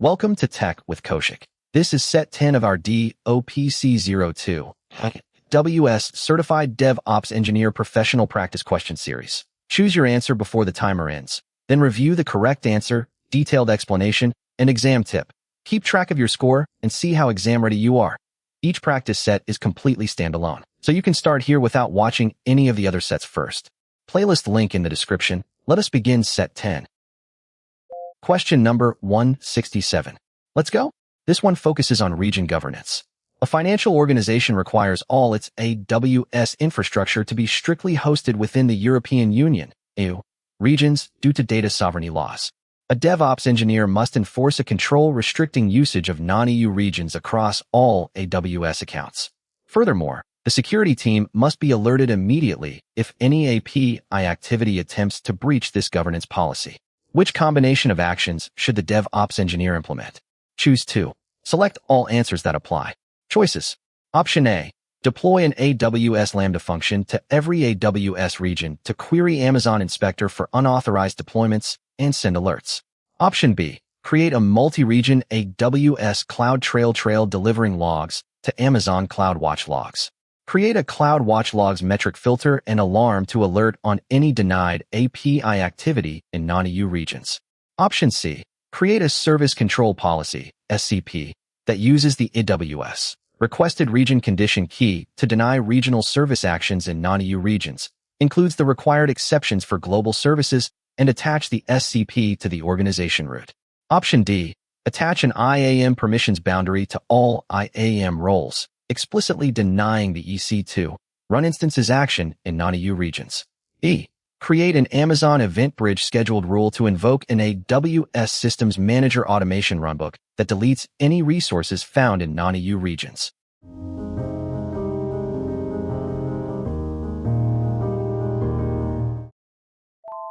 Welcome to Tech with Kaushik. This is set 10 of our DOP-C02 AWS Certified DevOps Engineer Professional Practice Question Series. Choose your answer before the timer ends. Then review the correct answer, detailed explanation, and exam tip. Keep track of your score and see how exam ready you are. Each practice set is completely standalone, so you can start here without watching any of the other sets first. Playlist link in the description. Let us begin set 10. Question number 167. Let's go. This one focuses on region governance. A financial organization requires all its AWS infrastructure to be strictly hosted within the European Union (EU) regions due to data sovereignty laws. A DevOps engineer must enforce a control restricting usage of non-EU regions across all AWS accounts. Furthermore, the security team must be alerted immediately if any API activity attempts to breach this governance policy. Which combination of actions should the DevOps engineer implement? Choose 2. Select all answers that apply. Choices. Option A. Deploy an AWS Lambda function to every AWS region to query Amazon Inspector for unauthorized deployments and send alerts. Option B. Create a multi-region AWS CloudTrail delivering logs to Amazon CloudWatch logs. Create a CloudWatch logs metric filter and alarm to alert on any denied API activity in non-EU regions. Option C. Create a service control policy, SCP, that uses the AWS requested region condition key to deny regional service actions in non-EU regions, includes the required exceptions for global services, and attach the SCP to the organization root. Option D. Attach an IAM permissions boundary to all IAM roles, explicitly denying the EC2 run instances action in non-EU regions. E. Create an Amazon Event Bridge scheduled rule to invoke an AWS Systems Manager automation runbook that deletes any resources found in non-EU regions.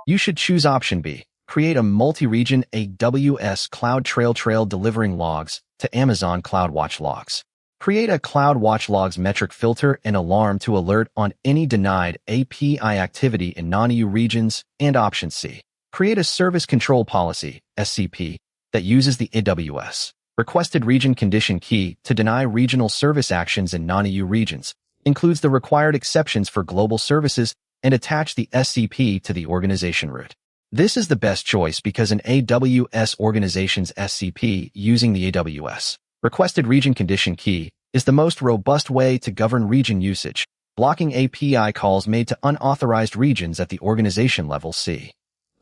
You should choose option B. Create a multi-region AWS CloudTrail delivering logs to Amazon CloudWatch logs. Create a CloudWatch logs metric filter and alarm to alert on any denied API activity in non-EU regions. And option C. Create a service control policy, SCP, that uses the AWS requested region condition key to deny regional service actions in non-EU regions, includes the required exceptions for global services, and attach the SCP to the organization root. This is the best choice because an AWS organization's SCP using the AWS requested region condition key is the most robust way to govern region usage, blocking API calls made to unauthorized regions at the organization level C.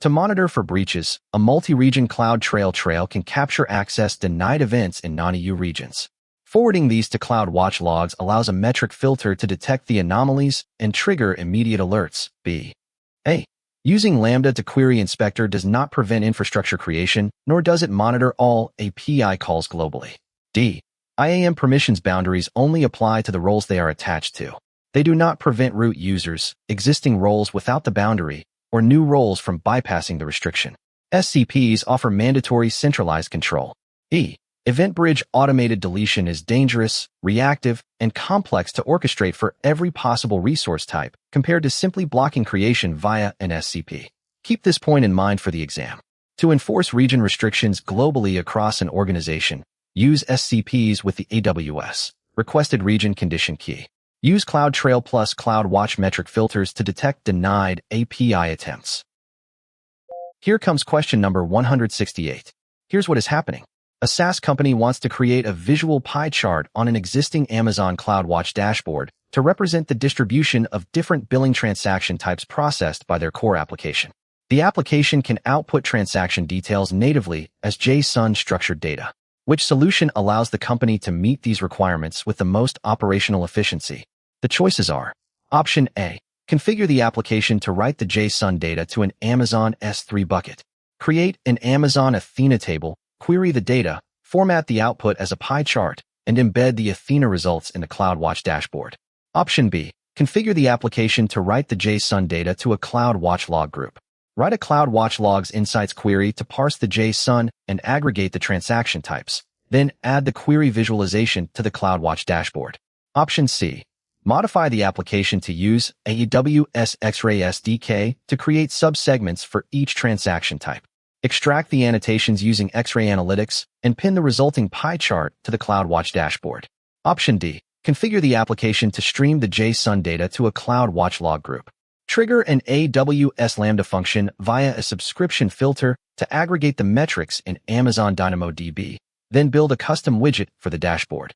To monitor for breaches, a multi-region CloudTrail can capture access denied events in non-EU regions. Forwarding these to CloudWatch logs allows a metric filter to detect the anomalies and trigger immediate alerts. B. A. Using Lambda to query Inspector does not prevent infrastructure creation, nor does it monitor all API calls globally. D. IAM permissions boundaries only apply to the roles they are attached to. They do not prevent root users, existing roles without the boundary, or new roles from bypassing the restriction. SCPs offer mandatory centralized control. E. Event Bridge automated deletion is dangerous, reactive, and complex to orchestrate for every possible resource type, compared to simply blocking creation via an SCP. Keep this point in mind for the exam. To enforce region restrictions globally across an organization, use SCPs with the AWS requested region condition key. Use CloudTrail plus CloudWatch metric filters to detect denied API attempts. Here comes question number 168. Here's what is happening. A SaaS company wants to create a visual pie chart on an existing Amazon CloudWatch dashboard to represent the distribution of different billing transaction types processed by their core application. The application can output transaction details natively as JSON structured data. Which solution allows the company to meet these requirements with the most operational efficiency? The choices are: Option A. Configure the application to write the JSON data to an Amazon S3 bucket. Create an Amazon Athena table, query the data, format the output as a pie chart, and embed the Athena results in the CloudWatch dashboard. Option B. Configure the application to write the JSON data to a CloudWatch log group. Write a CloudWatch logs insights query to parse the JSON and aggregate the transaction types. Then add the query visualization to the CloudWatch dashboard. Option C. Modify the application to use AWS X-Ray SDK to create subsegments for each transaction type. Extract the annotations using X-ray analytics and pin the resulting pie chart to the CloudWatch dashboard. Option D. Configure the application to stream the JSON data to a CloudWatch log group. Trigger an AWS Lambda function via a subscription filter to aggregate the metrics in Amazon DynamoDB, then build a custom widget for the dashboard.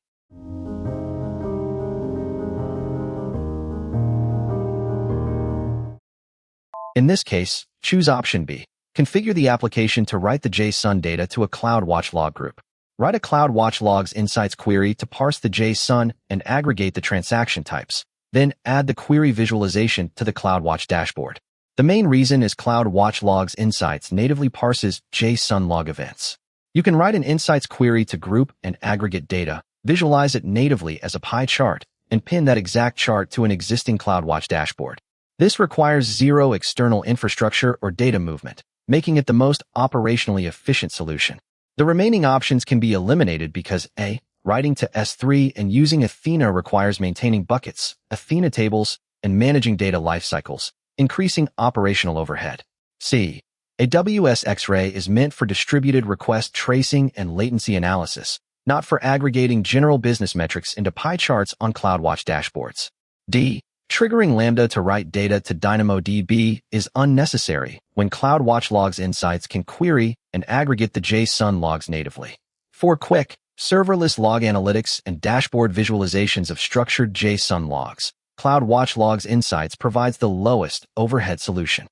In this case, choose option B. Configure the application to write the JSON data to a CloudWatch log group. Write a CloudWatch Logs Insights query to parse the JSON and aggregate the transaction types. Then add the query visualization to the CloudWatch dashboard. The main reason is CloudWatch Logs Insights natively parses JSON log events. You can write an insights query to group and aggregate data, visualize it natively as a pie chart, and pin that exact chart to an existing CloudWatch dashboard. This requires zero external infrastructure or data movement, making it the most operationally efficient solution. The remaining options can be eliminated because A. Writing to S3 and using Athena requires maintaining buckets, Athena tables, and managing data lifecycles, increasing operational overhead. C. AWS X-ray is meant for distributed request tracing and latency analysis, not for aggregating general business metrics into pie charts on CloudWatch dashboards. D. Triggering Lambda to write data to DynamoDB is unnecessary when CloudWatch Logs Insights can query and aggregate the JSON logs natively. For quick, serverless log analytics and dashboard visualizations of structured JSON logs, CloudWatch Logs Insights provides the lowest overhead solution.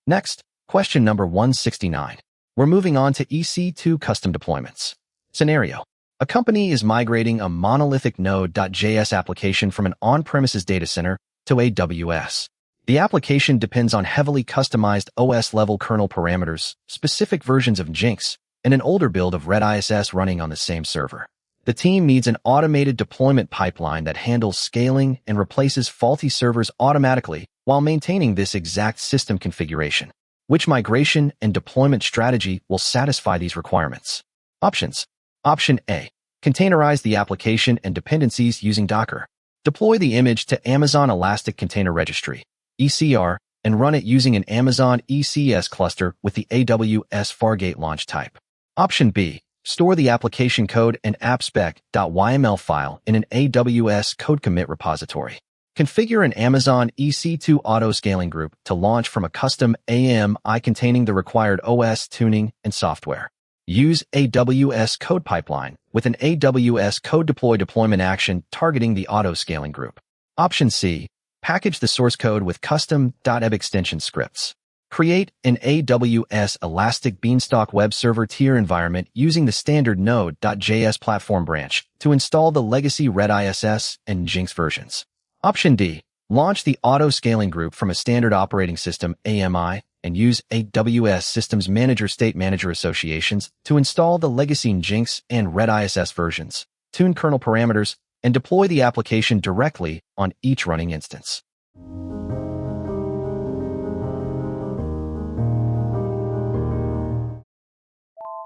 Next, question number 169. We're moving on to EC2 custom deployments. Scenario. A company is migrating a monolithic Node.js application from an on-premises data center to AWS. The application depends on heavily customized OS-level kernel parameters, specific versions of Jinx, and an older build of RedISS running on the same server. The team needs an automated deployment pipeline that handles scaling and replaces faulty servers automatically while maintaining this exact system configuration. Which migration and deployment strategy will satisfy these requirements? Options. Option A. Containerize the application and dependencies using Docker. Deploy the image to Amazon Elastic Container Registry, ECR, and run it using an Amazon ECS cluster with the AWS Fargate launch type. Option B. Store the application code and appspec.yml file in an AWS code commit repository. Configure an Amazon EC2 auto-scaling group to launch from a custom AMI containing the required OS tuning and software. Use AWS code pipeline with an AWS code deploy deployment action targeting the auto-scaling group. Option C. Package the source code with custom .eb extension scripts. Create an AWS Elastic Beanstalk web server tier environment using the standard Node.js platform branch to install the legacy RedISS and Jinx versions. Option D. Launch the auto-scaling group from a standard operating system AMI and use AWS Systems Manager State Manager Associations to install the legacy Jinx and RedISS versions, tune kernel parameters, and deploy the application directly on each running instance.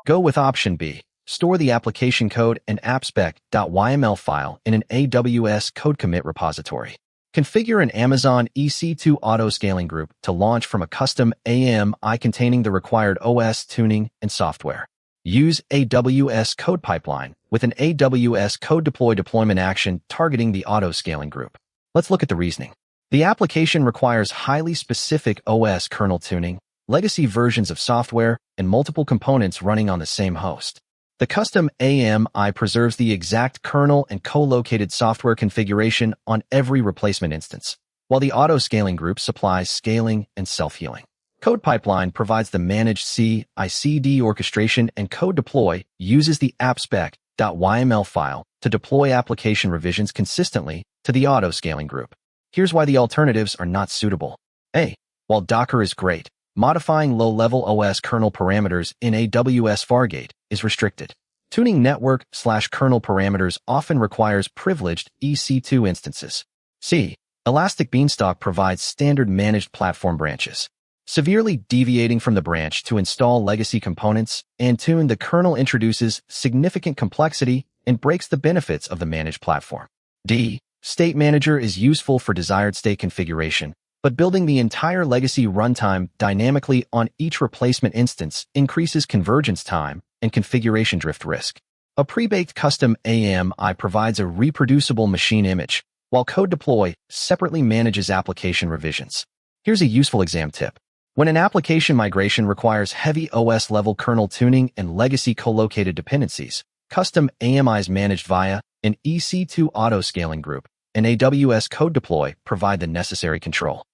Go with option B. Store the application code and appspec.yml file in an AWS code commit repository. Configure an Amazon EC2 auto-scaling group to launch from a custom AMI containing the required OS tuning and software. Use AWS code pipeline with an AWS code deploy deployment action targeting the auto-scaling group. Let's look at the reasoning. The application requires highly specific OS kernel tuning, legacy versions of software, and multiple components running on the same host. The custom AMI preserves the exact kernel and co-located software configuration on every replacement instance, while the auto-scaling group supplies scaling and self-healing. Code Pipeline provides the managed CI/CD orchestration, and Code Deploy uses the appspec.yml file to deploy application revisions consistently to the auto-scaling group. Here's why the alternatives are not suitable. A. While Docker is great, modifying low-level OS kernel parameters in AWS Fargate is restricted. Tuning network/kernel parameters often requires privileged EC2 instances. C. Elastic Beanstalk provides standard managed platform branches. Severely deviating from the branch to install legacy components and tune the kernel introduces significant complexity and breaks the benefits of the managed platform. D. State Manager is useful for desired state configuration, but building the entire legacy runtime dynamically on each replacement instance increases convergence time and configuration drift risk. A pre-baked custom AMI provides a reproducible machine image, while code deploy separately manages application revisions. Here's a useful exam tip. When an application migration requires heavy OS-level kernel tuning and legacy co-located dependencies, custom AMIs managed via an EC2 auto-scaling group and AWS code deploy provide the necessary control.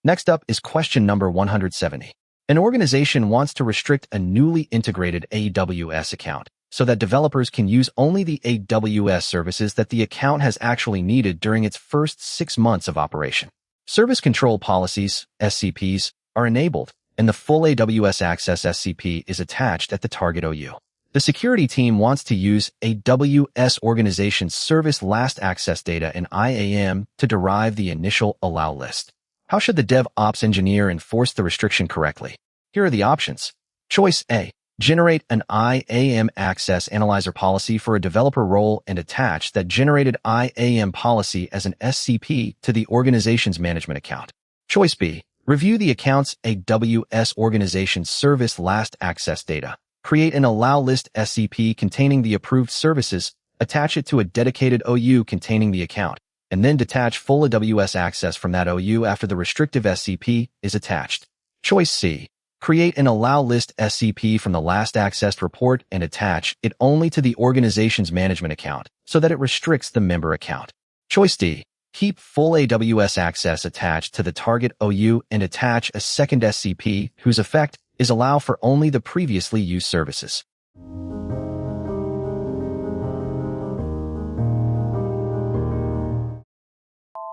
Next up is question number 170. An organization wants to restrict a newly integrated AWS account so that developers can use only the AWS services that the account has actually needed during its first 6 months of operation. Service control policies, SCPs, are enabled, and the full AWS Access SCP is attached at the target OU. The security team wants to use AWS organization service last access data in IAM to derive the initial allow list. How should the DevOps engineer enforce the restriction correctly? Here are the options. Choice A. Generate an IAM access analyzer policy for a developer role and attach that generated IAM policy as an SCP to the organization's management account. Choice B. Review the account's AWS organization service last access data. Create an allow list SCP containing the approved services, attach it to a dedicated OU containing the account, and then detach full AWS access from that OU after the restrictive SCP is attached. Choice C. Create an allow list SCP from the last accessed report and attach it only to the organization's management account so that it restricts the member account. Choice D. Keep full AWS access attached to the target OU and attach a second SCP whose effect is allow for only the previously used services.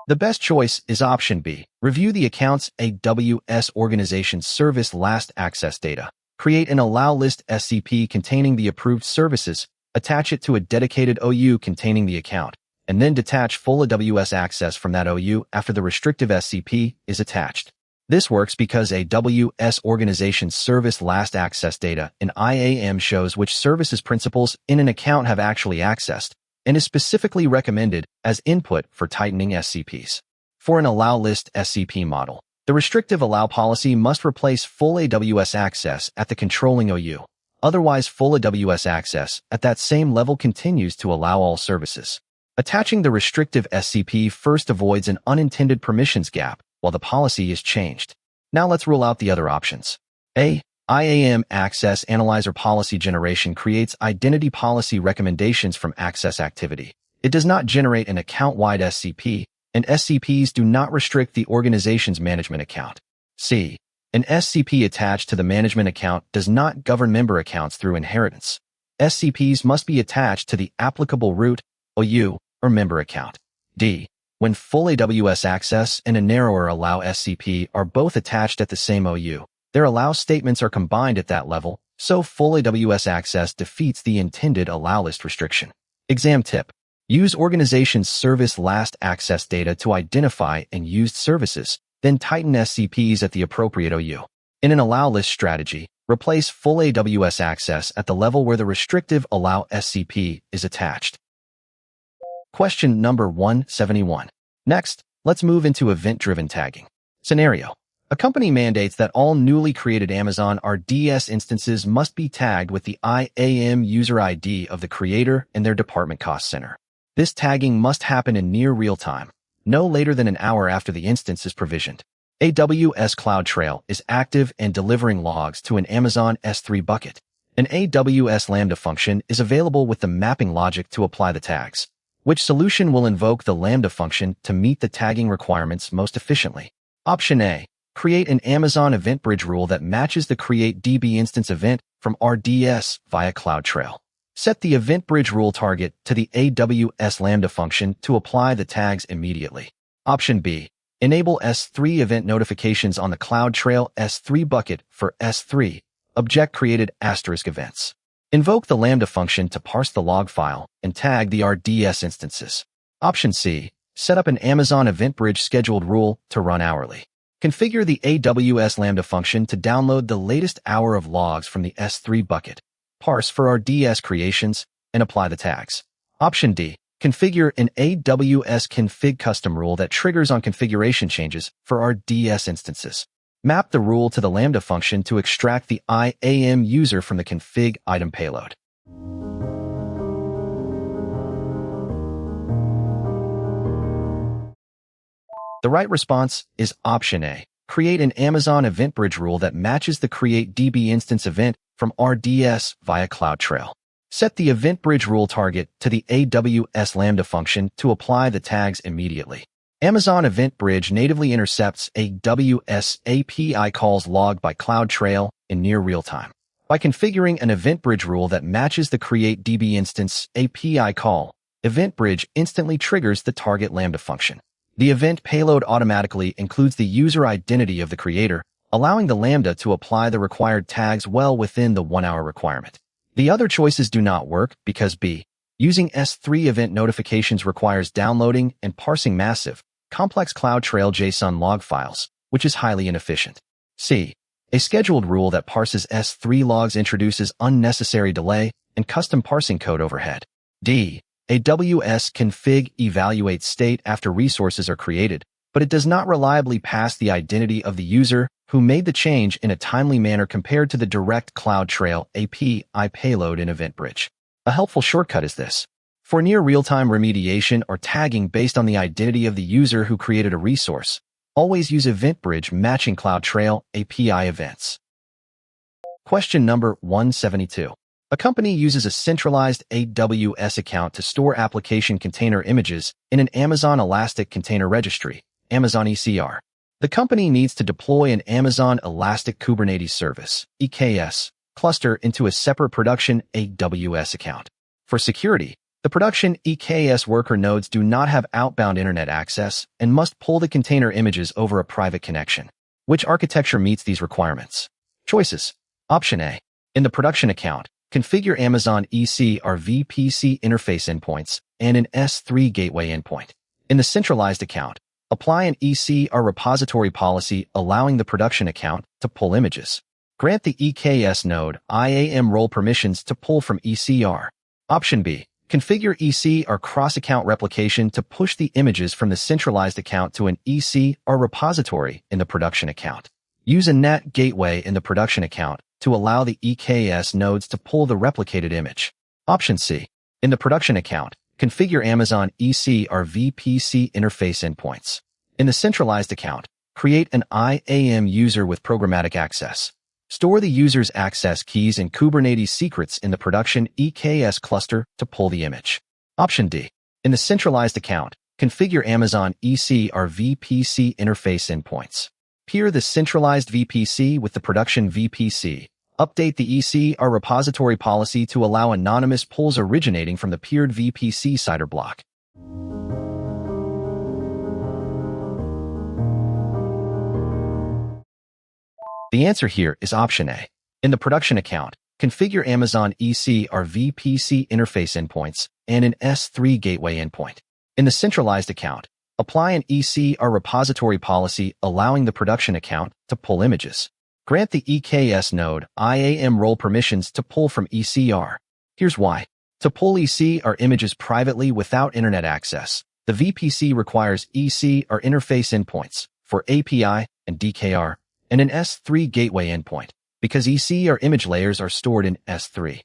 The best choice is option B. Review the account's AWS organization service last access data. Create an allow list SCP containing the approved services, attach it to a dedicated OU containing the account, and then detach full AWS access from that OU after the restrictive SCP is attached. This works because AWS organization service last access data in IAM shows which services principals in an account have actually accessed, and is specifically recommended as input for tightening SCPs. For an allow list SCP model, the restrictive allow policy must replace full AWS access at the controlling OU. Otherwise, full AWS access at that same level continues to allow all services. Attaching the restrictive SCP first avoids an unintended permissions gap while the policy is changed. Now let's rule out the other options. A. IAM Access Analyzer Policy Generation creates identity policy recommendations from access activity. It does not generate an account-wide SCP, and SCPs do not restrict the organization's management account. C. An SCP attached to the management account does not govern member accounts through inheritance. SCPs must be attached to the applicable root, OU, or member account. D. When full AWS access and a narrower allow SCP are both attached at the same OU, their allow statements are combined at that level, so full AWS access defeats the intended allow list restriction. Exam tip. Use organization's service last access data to identify and used services, then tighten SCPs at the appropriate OU. In an allow list strategy, replace full AWS access at the level where the restrictive allow SCP is attached. Question number 171. Next, let's move into event-driven tagging. Scenario. A company mandates that all newly created Amazon RDS instances must be tagged with the IAM user ID of the creator and their department cost center. This tagging must happen in near real time, no later than an hour after the instance is provisioned. AWS CloudTrail is active and delivering logs to an Amazon S3 bucket. An AWS Lambda function is available with the mapping logic to apply the tags. Which solution will invoke the Lambda function to meet the tagging requirements most efficiently? Option A. Create an Amazon Event Bridge rule that matches the Create DB instance event from RDS via CloudTrail. Set the Event Bridge rule target to the AWS Lambda function to apply the tags immediately. Option B. Enable S3 event notifications on the CloudTrail S3 bucket for S3 object-created * events. Invoke the Lambda function to parse the log file and tag the RDS instances. Option C. Set up an Amazon Event Bridge scheduled rule to run hourly. Configure the AWS Lambda function to download the latest hour of logs from the S3 bucket, parse for RDS creations, and apply the tags. Option D. Configure an AWS config custom rule that triggers on configuration changes for our DS instances. Map the rule to the Lambda function to extract the IAM user from the config item payload. The right response is option A. Create an Amazon Event Bridge rule that matches the create DB instance event from RDS via CloudTrail. Set the Event Bridge rule target to the AWS Lambda function to apply the tags immediately. Amazon Event Bridge natively intercepts AWS API calls logged by CloudTrail in near real-time. By configuring an Event Bridge rule that matches the create DB instance API call, Event Bridge instantly triggers the target Lambda function. The event payload automatically includes the user identity of the creator, allowing the Lambda to apply the required tags well within the 1-hour requirement. The other choices do not work because B. Using S3 event notifications requires downloading and parsing massive, complex CloudTrail JSON log files, which is highly inefficient. C. A scheduled rule that parses S3 logs introduces unnecessary delay and custom parsing code overhead. D. AWS config evaluates state after resources are created, but it does not reliably pass the identity of the user who made the change in a timely manner compared to the direct CloudTrail API payload in Event Bridge. A helpful shortcut is this. For near real-time remediation or tagging based on the identity of the user who created a resource, always use Event Bridge matching CloudTrail API events. Question number 172. A company uses a centralized AWS account to store application container images in an Amazon Elastic Container Registry, Amazon ECR. The company needs to deploy an Amazon Elastic Kubernetes Service, EKS, cluster into a separate production AWS account. For security, the production EKS worker nodes do not have outbound internet access and must pull the container images over a private connection. Which architecture meets these requirements? Choices. Option A. In the production account, configure Amazon ECR VPC interface endpoints and an S3 gateway endpoint. In the centralized account, apply an ECR repository policy allowing the production account to pull images. Grant the EKS node IAM role permissions to pull from ECR. Option B. Configure ECR cross-account replication to push the images from the centralized account to an ECR repository in the production account. Use a NAT gateway in the production account to allow the EKS nodes to pull the replicated image. Option C. In the production account, configure Amazon ECR VPC interface endpoints. In the centralized account, create an IAM user with programmatic access. Store the user's access keys and Kubernetes secrets in the production EKS cluster to pull the image. Option D. In the centralized account, configure Amazon ECR VPC interface endpoints. Peer the centralized VPC with the production VPC. Update the ECR repository policy to allow anonymous pulls originating from the peered VPC CIDR block. The answer here is option A. In the production account, configure Amazon ECR VPC interface endpoints and an S3 gateway endpoint. In the centralized account, apply an ECR repository policy allowing the production account to pull images. Grant the EKS node IAM role permissions to pull from ECR. Here's why. To pull ECR images privately without internet access, the VPC requires ECR interface endpoints for API and DKR and an S3 gateway endpoint because ECR image layers are stored in S3.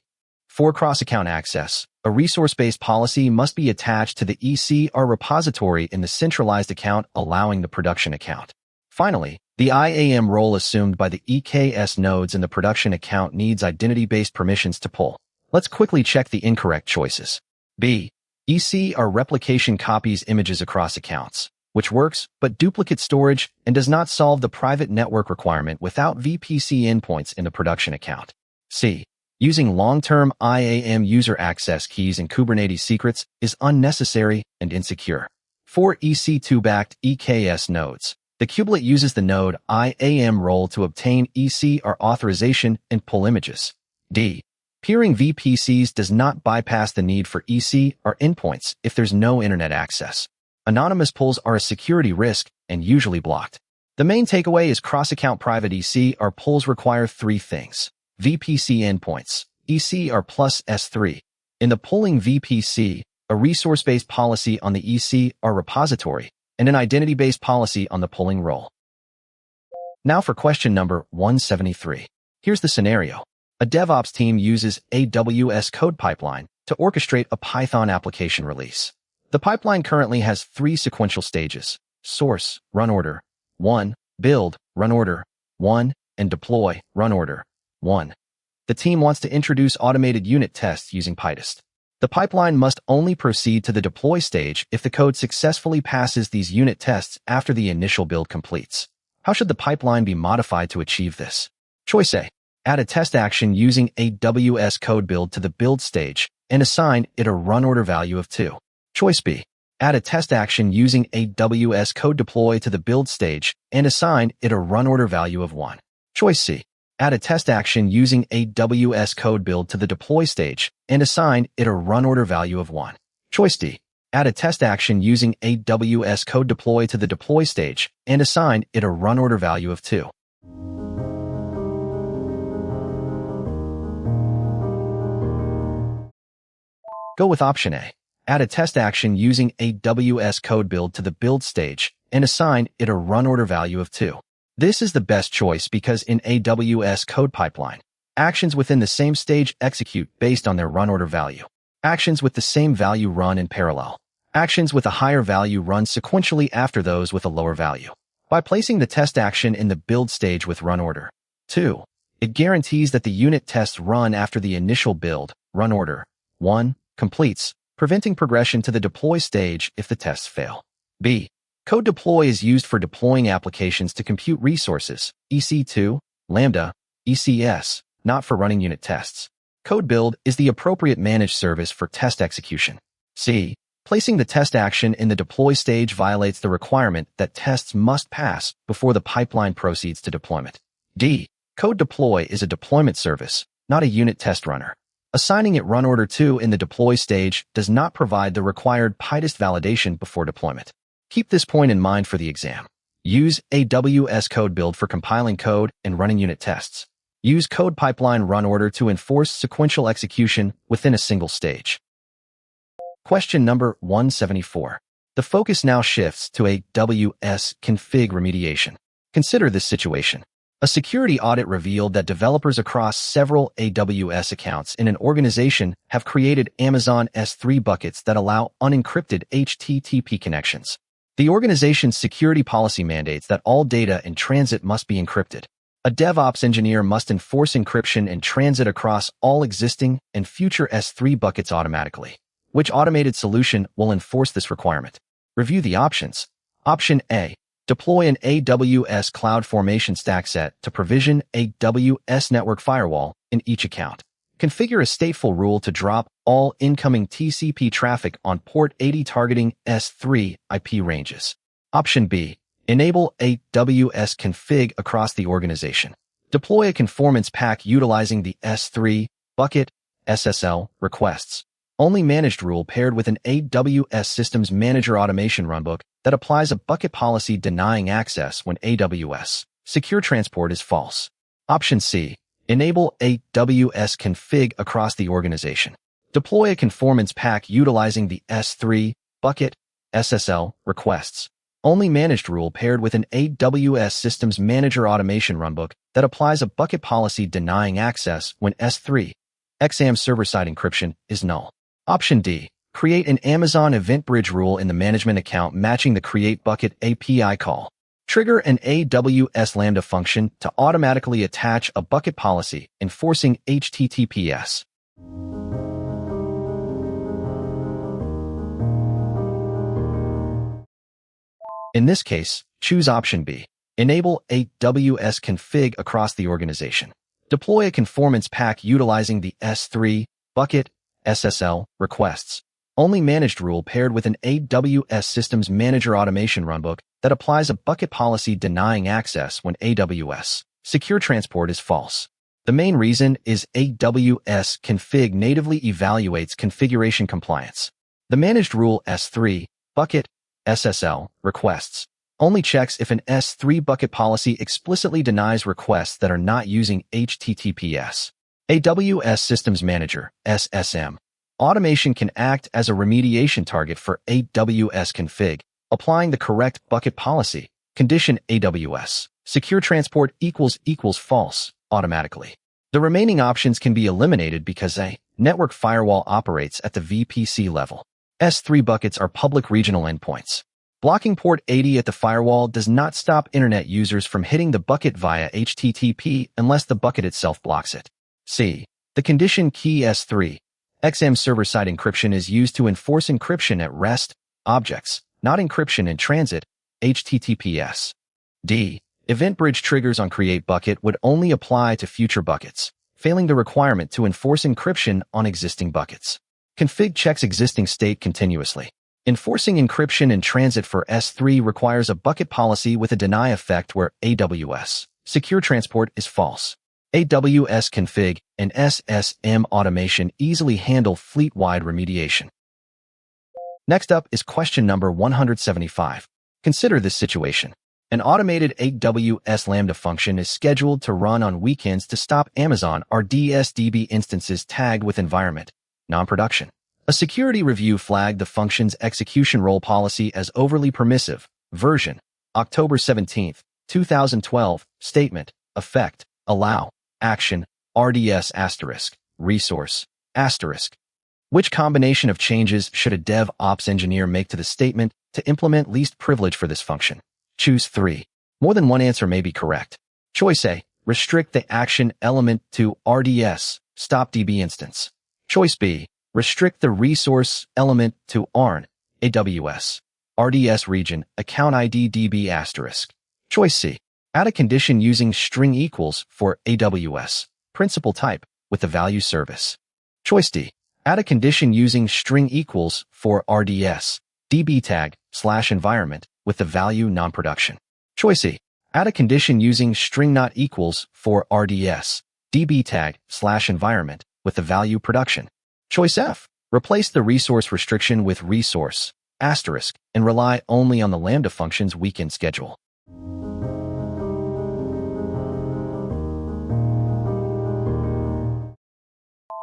For cross-account access, a resource-based policy must be attached to the ECR repository in the centralized account allowing the production account. Finally, the IAM role assumed by the EKS nodes in the production account needs identity-based permissions to pull. Let's quickly check the incorrect choices. B. ECR replication copies images across accounts, which works, but duplicate storage and does not solve the private network requirement without VPC endpoints in the production account. C. Using long-term IAM user access keys and Kubernetes secrets is unnecessary and insecure. For EC2-backed EKS nodes, the kubelet uses the node IAM role to obtain ECR authorization and pull images. D. Peering VPCs does not bypass the need for ECR endpoints if there's no internet access. Anonymous pulls are a security risk and usually blocked. The main takeaway is cross-account private ECR pulls require three things. VPC endpoints, ECR plus S3. In the pulling VPC, a resource-based policy on the EC or repository, and an identity-based policy on the polling role. Now for question number 173. Here's the scenario. A DevOps team uses AWS code pipeline to orchestrate a Python application release. The pipeline currently has 3 sequential stages: source, run order, 1, build, run order, 1, and deploy, run order, 1. The team wants to introduce automated unit tests using practise. The pipeline must only proceed to the deploy stage if the code successfully passes these unit tests after the initial build completes. How should the pipeline be modified to achieve this? Choice A. Add a test action using AWS code build to the build stage and assign it a run order value of 2. Choice B. Add a test action using AWS code deploy to the build stage and assign it a run order value of 1. Choice C. Add a test action using AWS code build to the deploy stage and assign it a run order value of 1. Choice D. Add a test action using AWS code deploy to the deploy stage and assign it a run order value of 2. Go with option A. Add a test action using AWS code build to the build stage and assign it a run order value of 2. This is the best choice because in AWS code pipeline, actions within the same stage execute based on their run order value. Actions with the same value run in parallel. Actions with a higher value run sequentially after those with a lower value. By placing the test action in the build stage with run order 2, it guarantees that the unit tests run after the initial build, run order 1, completes, preventing progression to the deploy stage if the tests fail. B. Code deploy is used for deploying applications to compute resources, EC2, Lambda, ECS, not for running unit tests. Code build is the appropriate managed service for test execution. C. Placing the test action in the deploy stage violates the requirement that tests must pass before the pipeline proceeds to deployment. D. Code deploy is a deployment service, not a unit test runner. Assigning it run order 2 in the deploy stage does not provide the required practise validation before deployment. Keep this point in mind for the exam. Use AWS code build for compiling code and running unit tests. Use code pipeline run order to enforce sequential execution within a single stage. Question number 174. The focus now shifts to AWS config remediation. Consider this situation. A security audit revealed that developers across several AWS accounts in an organization have created Amazon S3 buckets that allow unencrypted HTTP connections. The organization's security policy mandates that all data in transit must be encrypted. A DevOps engineer must enforce encryption in transit across all existing and future S3 buckets automatically. Which automated solution will enforce this requirement? Review the options. Option A. Deploy an AWS CloudFormation stack set to provision AWS network firewall in each account. Configure a stateful rule to drop all incoming TCP traffic on port 80 targeting S3 IP ranges. Option B. Enable AWS config across the organization. Deploy a conformance pack utilizing the S3 bucket SSL requests only managed rule paired with an AWS Systems Manager automation runbook that applies a bucket policy denying access when AWS secure transport is false. Option C. Enable AWS config across the organization. Deploy a conformance pack utilizing the S3 bucket SSL requests only managed rule paired with an AWS Systems Manager automation runbook that applies a bucket policy denying access when S3 XAMPP server-side encryption is null. Option D. Create an Amazon Event Bridge rule in the management account matching the create bucket API call. Trigger an AWS Lambda function to automatically attach a bucket policy enforcing HTTPS. In this case, choose option B. Enable AWS config across the organization. Deploy a conformance pack utilizing the S3 bucket SSL requests only managed rule paired with an AWS Systems Manager automation runbook that applies a bucket policy denying access when AWS secure transport is false. The main reason is AWS config natively evaluates configuration compliance. The managed rule S3 bucket SSL requests only checks if an S3 bucket policy explicitly denies requests that are not using HTTPS. AWS Systems Manager SSM Automation can act as a remediation target for AWS config, applying the correct bucket policy. Condition AWS. Secure transport equals false automatically. The remaining options can be eliminated because a network firewall operates at the VPC level. S3 buckets are public regional endpoints. Blocking port 80 at the firewall does not stop internet users from hitting the bucket via HTTP unless the bucket itself blocks it. C. The condition key S3. XM server-side encryption is used to enforce encryption at rest objects, not encryption in transit, HTTPS. D. Event bridge triggers on create bucket would only apply to future buckets, failing the requirement to enforce encryption on existing buckets. Config checks existing state continuously. Enforcing encryption in transit for S3 requires a bucket policy with a deny effect where AWS secure transport is false. AWS config and SSM automation easily handle fleet-wide remediation. Next up is question number 175. Consider this situation. An automated AWS Lambda function is scheduled to run on weekends to stop Amazon RDS DB instances tagged with environment, non-production. A security review flagged the function's execution role policy as overly permissive. Version, October 17, 2012, statement, effect, allow, action, RDS asterisk, resource, asterisk. Which combination of changes should a DevOps engineer make to the statement to implement least privilege for this function? Choose 3. More than one answer may be correct. Choice A, restrict the action element to RDS, stop DB instance. Choice B, restrict the resource element to ARN, AWS, RDS region, account ID DB asterisk. Choice C, add a condition using string equals for AWS, principal type, with the value service. Choice D, add a condition using string equals for RDS, DB tag, / environment, with the value non-production. Choice E, add a condition using string not equals for RDS, DB tag, / environment, with the value production. Choice F, replace the resource restriction with resource, asterisk, and rely only on the Lambda function's weekend schedule.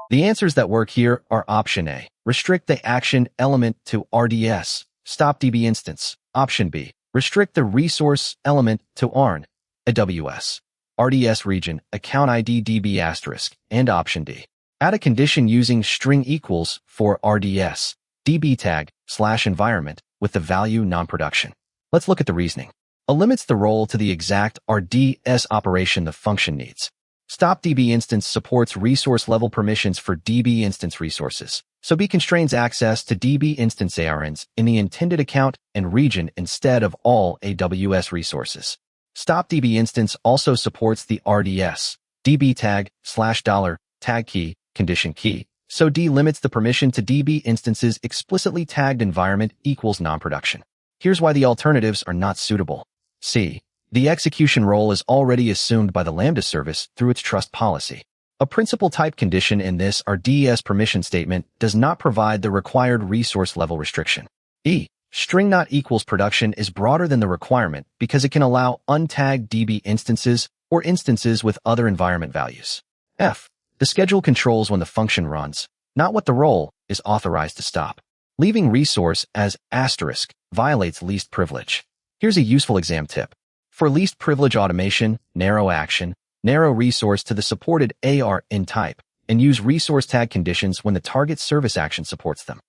The answers that work here are option A, restrict the action element to RDS, stop DB instance. Option B, restrict the resource element to ARN, AWS, RDS region, account ID DB asterisk. And option D, add a condition using string equals for RDS, DB tag, / environment, with the value non-production. Let's look at the reasoning. A limits the role to the exact RDS operation the function needs. Stop DB instance supports resource-level permissions for DB instance resources, so B constrains access to DB instance ARNs in the intended account and region instead of all AWS resources. Stop DB instance also supports the RDS, DB tag, / tag key, condition key, so D limits the permission to DB instances explicitly tagged environment equals non-production. Here's why the alternatives are not suitable. C. The execution role is already assumed by the Lambda service through its trust policy. A principal type condition in this RDS permission statement does not provide the required resource level restriction. E. String not equals production is broader than the requirement because it can allow untagged DB instances or instances with other environment values. F. The schedule controls when the function runs, not what the role is authorized to stop. Leaving resource as asterisk violates least privilege. Here's a useful exam tip. For least privilege automation, narrow action, narrow resource to the supported ARN type, and use resource tag conditions when the target service action supports them.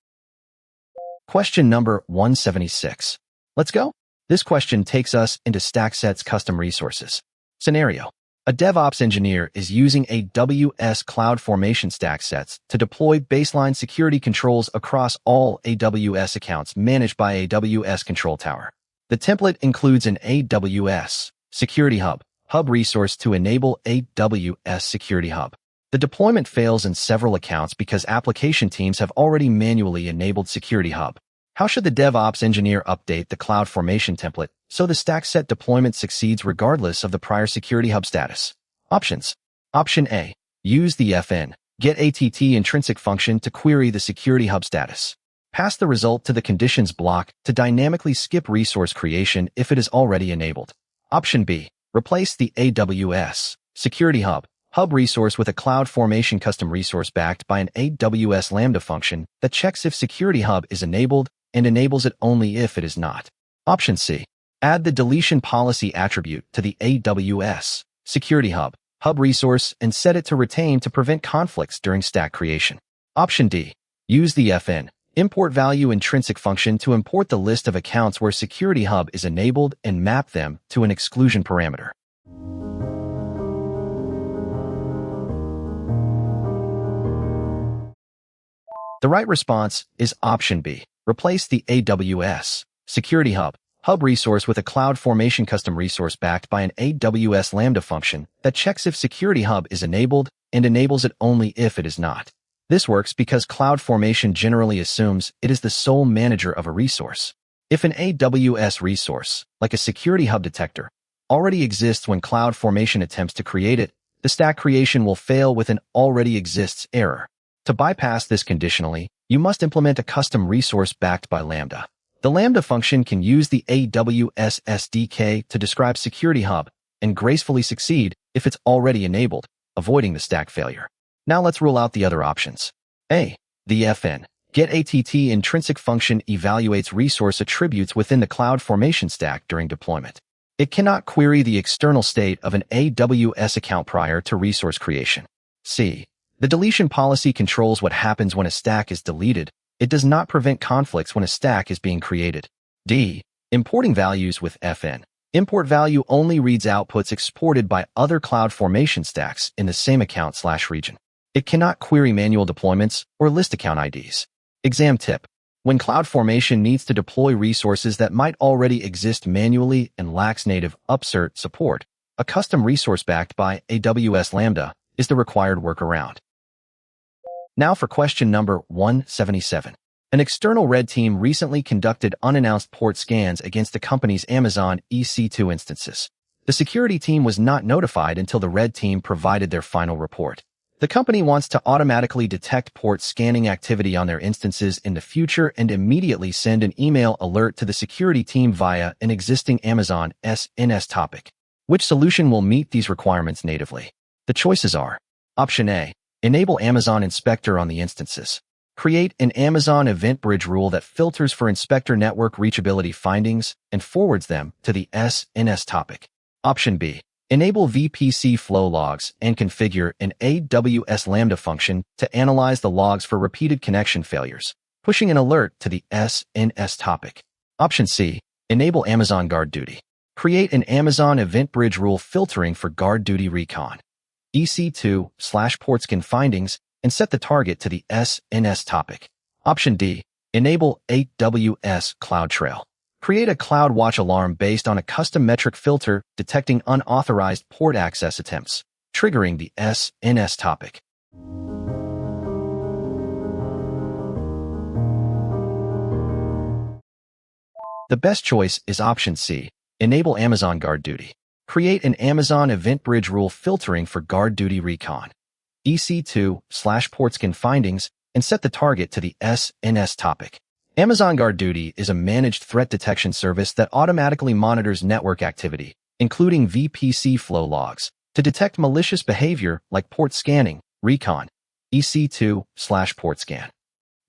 Question number 176. Let's go. This question takes us into StackSet's custom resources. Scenario. A DevOps engineer is using AWS CloudFormation StackSets to deploy baseline security controls across all AWS accounts managed by AWS Control Tower. The template includes an AWS Security Hub resource to enable AWS Security Hub. The deployment fails in several accounts because application teams have already manually enabled Security Hub. How should the DevOps engineer update the CloudFormation template so the StackSet deployment succeeds regardless of the prior Security Hub status? Options. Option A. Use the getATT intrinsic function to query the Security Hub status. Pass the result to the conditions block to dynamically skip resource creation if it is already enabled. Option B. Replace the AWS Security Hub hub resource with a CloudFormation custom resource backed by an AWS Lambda function that checks if Security Hub is enabled and enables it only if it is not. Option C. Add the deletion policy attribute to the AWS Security Hub resource and set it to retain to prevent conflicts during stack creation. Option D. Use the FN import value intrinsic function to import the list of accounts where Security Hub is enabled and map them to an exclusion parameter. The right response is option B. Replace the AWS Security Hub resource with a CloudFormation custom resource backed by an AWS Lambda function that checks if Security Hub is enabled and enables it only if it is not. This works because CloudFormation generally assumes it is the sole manager of a resource. If an AWS resource, like a Security Hub detector, already exists when CloudFormation attempts to create it, the stack creation will fail with an already exists error. To bypass this conditionally, you must implement a custom resource backed by Lambda. The Lambda function can use the AWS SDK to describe Security Hub and gracefully succeed if it's already enabled, avoiding the stack failure. Now let's rule out the other options. A. The FN getATT intrinsic function evaluates resource attributes within the CloudFormation stack during deployment. It cannot query the external state of an AWS account prior to resource creation. C. The deletion policy controls what happens when a stack is deleted. It does not prevent conflicts when a stack is being created. D. Importing values with FN. Import value only reads outputs exported by other CloudFormation stacks in the same account/region. It cannot query manual deployments or list account IDs. Exam tip. When CloudFormation needs to deploy resources that might already exist manually and lacks native upsert support, a custom resource backed by AWS Lambda is the required workaround. Now for question number 177. An external red team recently conducted unannounced port scans against the company's Amazon EC2 instances. The security team was not notified until the red team provided their final report. The company wants to automatically detect port scanning activity on their instances in the future and immediately send an email alert to the security team via an existing Amazon SNS topic. Which solution will meet these requirements natively? The choices are: Option A. Enable Amazon Inspector on the instances. Create an Amazon Event Bridge rule that filters for inspector network reachability findings and forwards them to the SNS topic. Option B. Enable VPC flow logs and configure an AWS Lambda function to analyze the logs for repeated connection failures, pushing an alert to the SNS topic. Option C. Enable Amazon Guard Duty. Create an Amazon Event Bridge rule filtering for Guard Duty Recon. EC2/portscan findings and set the target to the SNS topic. Option D. Enable AWS CloudTrail. Create a CloudWatch alarm based on a custom metric filter detecting unauthorized port access attempts, triggering the SNS topic. The best choice is option C. Enable Amazon Guard Duty. Create an Amazon Event Bridge rule filtering for Guard Duty Recon. EC2/portscan findings and set the target to the SNS topic. Amazon Guard Duty is a managed threat detection service that automatically monitors network activity, including VPC flow logs, to detect malicious behavior like port scanning, recon, EC2/portscan.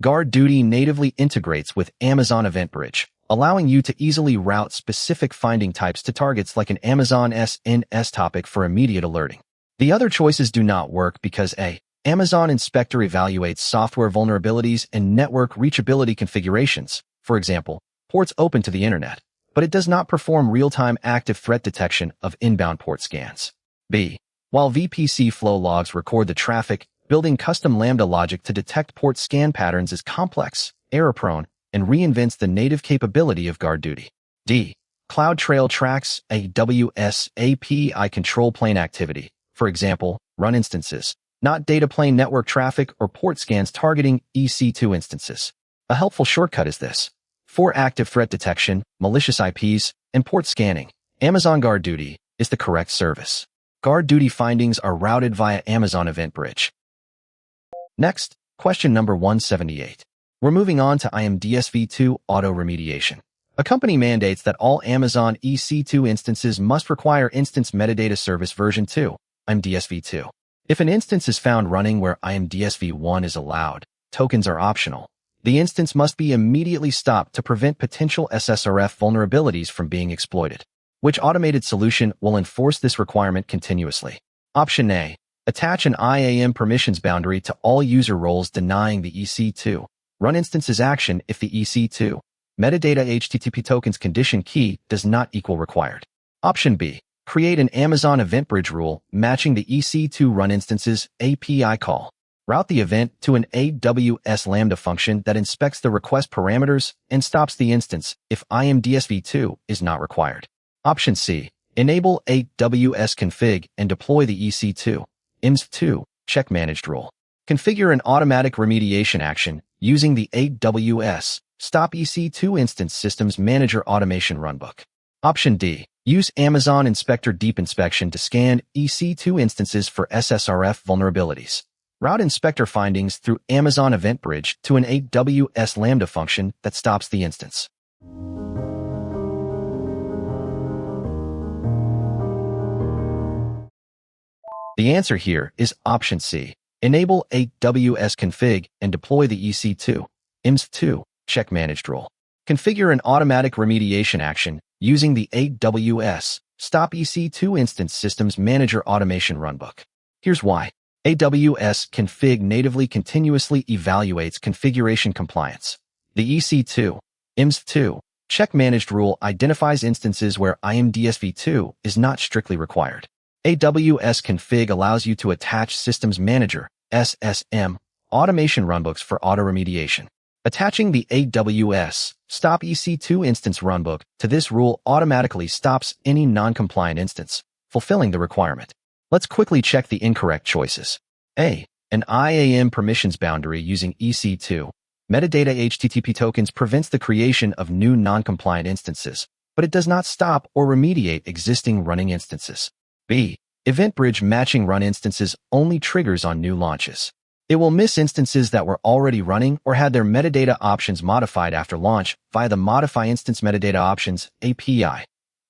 Guard Duty natively integrates with Amazon Event Bridge, allowing you to easily route specific finding types to targets like an Amazon SNS topic for immediate alerting. The other choices do not work because A. Amazon Inspector evaluates software vulnerabilities and network reachability configurations, for example, ports open to the internet, but it does not perform real-time active threat detection of inbound port scans. B. While VPC flow logs record the traffic, building custom Lambda logic to detect port scan patterns is complex, error-prone, and reinvents the native capability of Guard Duty. D. CloudTrail tracks AWS API control plane activity, for example, run instances, not data plane network traffic or port scans targeting EC2 instances. A helpful shortcut is this. For active threat detection, malicious IPs, and port scanning, Amazon Guard Duty is the correct service. Guard Duty findings are routed via Amazon Event Bridge. Next, question number 178. We're moving on to IMDSv2 auto remediation. A company mandates that all Amazon EC2 instances must require Instance Metadata Service version 2, IMDSv2. If an instance is found running where IMDSV1 is allowed, tokens are optional. The instance must be immediately stopped to prevent potential SSRF vulnerabilities from being exploited. Which automated solution will enforce this requirement continuously? Option A. Attach an IAM permissions boundary to all user roles denying the EC2. Run instances action if the EC2 metadata HTTP tokens condition key does not equal required. Option B. Create an Amazon event bridge rule matching the EC2 run instances API call. Route the event to an AWS Lambda function that inspects the request parameters and stops the instance if IMDSV2 is not required. Option C. Enable AWS config and deploy the EC2 IMS2 check managed rule. Configure an automatic remediation action using the AWS Stop EC2 Instance Systems Manager Automation Runbook. Option D. Use Amazon Inspector Deep Inspection to scan EC2 instances for SSRF vulnerabilities. Route inspector findings through Amazon Event Bridge to an AWS Lambda function that stops the instance. The answer here is option C. Enable AWS config and deploy the EC2 IMS2 check managed rule. Configure an automatic remediation action using the AWS Stop EC2 Instance Systems Manager Automation Runbook. Here's why. AWS config natively continuously evaluates configuration compliance. The EC2 IMS2 check managed rule identifies instances where IMDSV2 is not strictly required. AWS config allows you to attach Systems Manager SSM automation runbooks for auto remediation. Attaching the AWS Stop EC2 Instance Runbook to this rule automatically stops any non-compliant instance, fulfilling the requirement. Let's quickly check the incorrect choices. A. An IAM permissions boundary using EC2 metadata HTTP tokens prevents the creation of new non-compliant instances, but it does not stop or remediate existing running instances. B. Event Bridge matching run instances only triggers on new launches. It will miss instances that were already running or had their metadata options modified after launch via the Modify Instance Metadata Options API.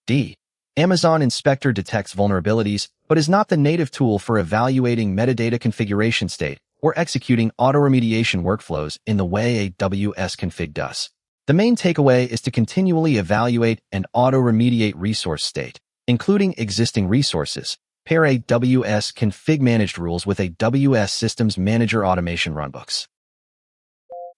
D. Amazon Inspector detects vulnerabilities, but is not the native tool for evaluating metadata configuration state or executing auto-remediation workflows in the way AWS config does. The main takeaway is to continually evaluate and auto-remediate resource state, including existing resources. Pair AWS config managed rules with AWS Systems Manager Automation Runbooks.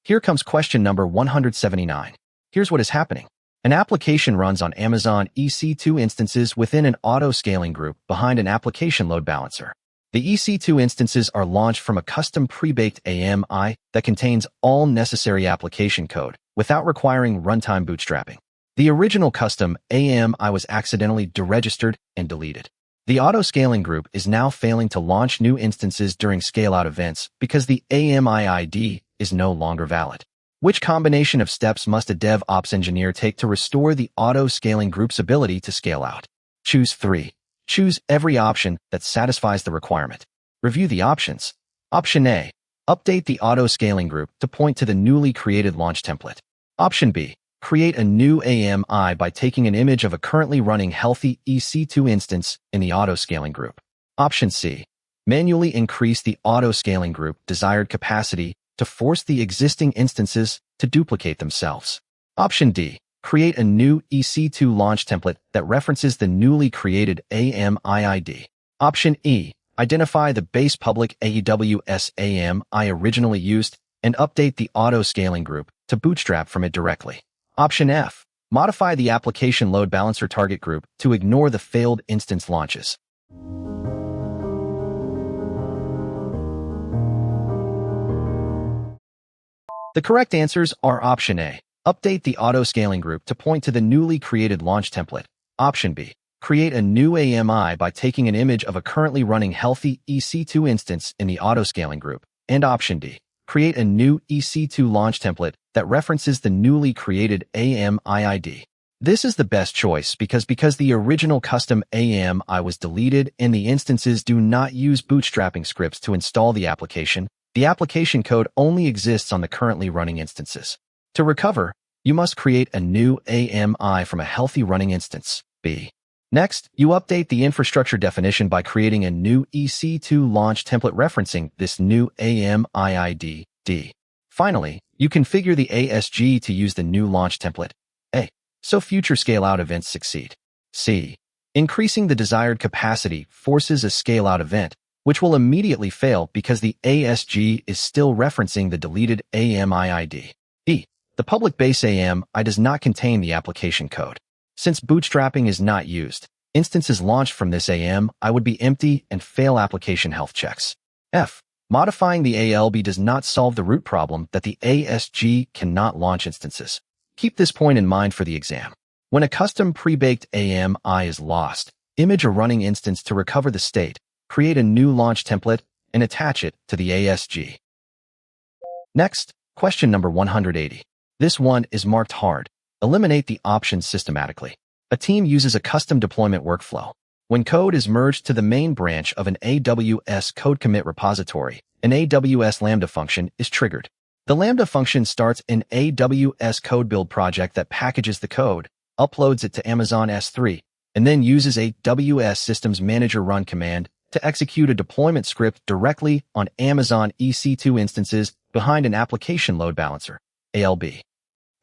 Here comes question number 179. Here's what is happening. An application runs on Amazon EC2 instances within an auto-scaling group behind an application load balancer. The EC2 instances are launched from a custom pre-baked AMI that contains all necessary application code without requiring runtime bootstrapping. The original custom AMI was accidentally deregistered and deleted. The auto-scaling group is now failing to launch new instances during scale-out events because the AMI ID is no longer valid. Which combination of steps must a DevOps engineer take to restore the auto-scaling group's ability to scale out? Choose 3. Choose every option that satisfies the requirement. Review the options. Option A. Update the auto-scaling group to point to the newly created launch template. Option B. Create a new AMI by taking an image of a currently running healthy EC2 instance in the auto-scaling group. Option C. Manually increase the auto-scaling group desired capacity to force the existing instances to duplicate themselves. Option D. Create a new EC2 launch template that references the newly created AMI ID. Option E. Identify the base public AWS AMI originally used and update the auto-scaling group to bootstrap from it directly. Option F. Modify the application load balancer target group to ignore the failed instance launches. The correct answers are Option A. Update the auto-scaling group to point to the newly created launch template. Option B. Create a new AMI by taking an image of a currently running healthy EC2 instance in the auto-scaling group. And Option D. Create a new EC2 launch template that references the newly created AMI ID. This is the best choice because the original custom AMI was deleted and the instances do not use bootstrapping scripts to install the application code only exists on the currently running instances. To recover, you must create a new AMI from a healthy running instance. B. Next, you update the infrastructure definition by creating a new EC2 launch template referencing this new AMIID. Finally, you configure the ASG to use the new launch template. A. So future scale-out events succeed. C. Increasing the desired capacity forces a scale-out event, which will immediately fail because the ASG is still referencing the deleted AMIID. E. The public base AMI does not contain the application code. Since bootstrapping is not used, instances launched from this AMI would be empty and fail application health checks. F. Modifying the ALB does not solve the root problem that the ASG cannot launch instances. Keep this point in mind for the exam. When a custom pre-baked AMI is lost, image a running instance to recover the state, create a new launch template, and attach it to the ASG. Next, question number 180. This one is marked hard. Eliminate the options systematically. A team uses a custom deployment workflow. When code is merged to the main branch of an AWS code commit repository, an AWS Lambda function is triggered. The Lambda function starts an AWS code build project that packages the code, uploads it to Amazon S3, and then uses AWS Systems Manager run command to execute a deployment script directly on Amazon EC2 instances behind an application load balancer, ALB.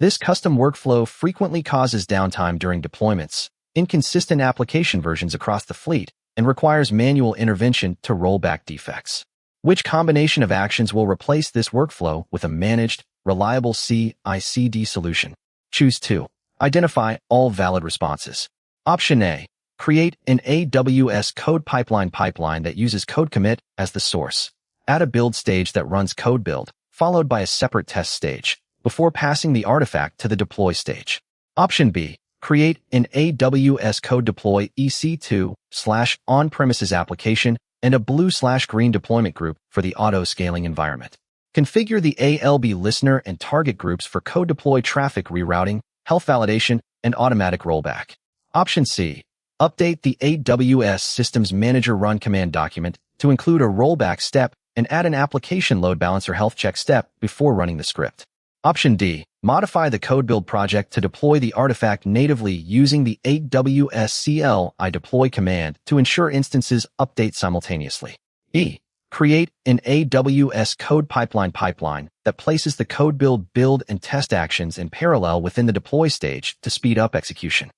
This custom workflow frequently causes downtime during deployments, inconsistent application versions across the fleet, and requires manual intervention to roll back defects. Which combination of actions will replace this workflow with a managed, reliable CI/CD solution? Choose 2. Identify all valid responses. Option A. Create an AWS code pipeline that uses code commit as the source. Add a build stage that runs code build, followed by a separate test stage, before passing the artifact to the deploy stage. Option B. Create an AWS code deploy EC2/on-premises application and a blue/green deployment group for the auto-scaling environment. Configure the ALB listener and target groups for code deploy traffic rerouting, health validation, and automatic rollback. Option C. Update the AWS Systems Manager run command document to include a rollback step and add an application load balancer health check step before running the script. Option D. Modify the code build project to deploy the artifact natively using the AWS CLI deploy command to ensure instances update simultaneously. E. Create an AWS code pipeline that places the code build, and test actions in parallel within the deploy stage to speed up execution.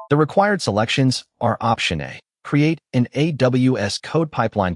The required selections are Option A. Create an AWS code pipeline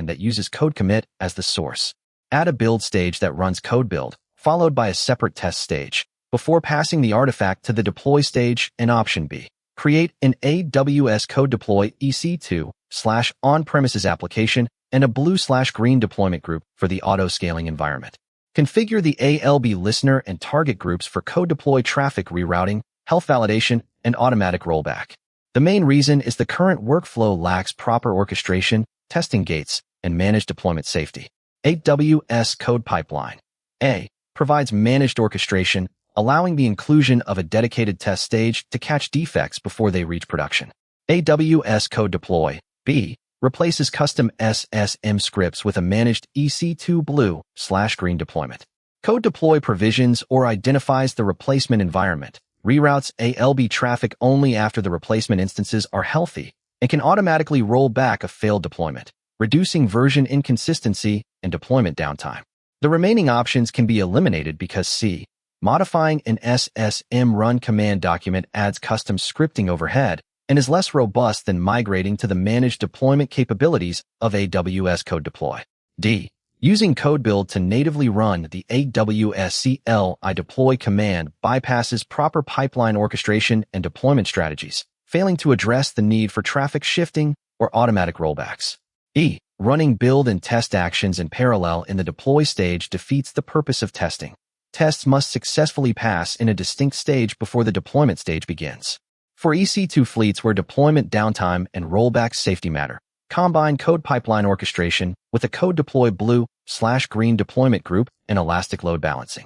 that uses code commit as the source. Add a build stage that runs code build, followed by a separate test stage, before passing the artifact to the deploy stage. And Option B. Create an AWS code deploy EC2/on-premises application and a blue/green deployment group for the auto-scaling environment. Configure the ALB listener and target groups for code deploy traffic rerouting, health validation, and automatic rollback. The main reason is the current workflow lacks proper orchestration, testing gates, and managed deployment safety. AWS Code Pipeline A. Provides managed orchestration, allowing the inclusion of a dedicated test stage to catch defects before they reach production. AWS Code Deploy B. Replaces custom SSM scripts with a managed EC2 blue/green deployment. Code Deploy provisions or identifies the replacement environment, reroutes ALB traffic only after the replacement instances are healthy, and can automatically roll back a failed deployment, reducing version inconsistency and deployment downtime. The remaining options can be eliminated because C. Modifying an SSM run command document adds custom scripting overhead and is less robust than migrating to the managed deployment capabilities of AWS Code Deploy. D. Using code build to natively run the AWS CLI deploy command bypasses proper pipeline orchestration and deployment strategies, failing to address the need for traffic shifting or automatic rollbacks. E. Running build and test actions in parallel in the deploy stage defeats the purpose of testing. Tests must successfully pass in a distinct stage before the deployment stage begins. For EC2 fleets where deployment downtime and rollback safety matter, combine code pipeline orchestration with a code deploy blue/green deployment group and elastic load balancing.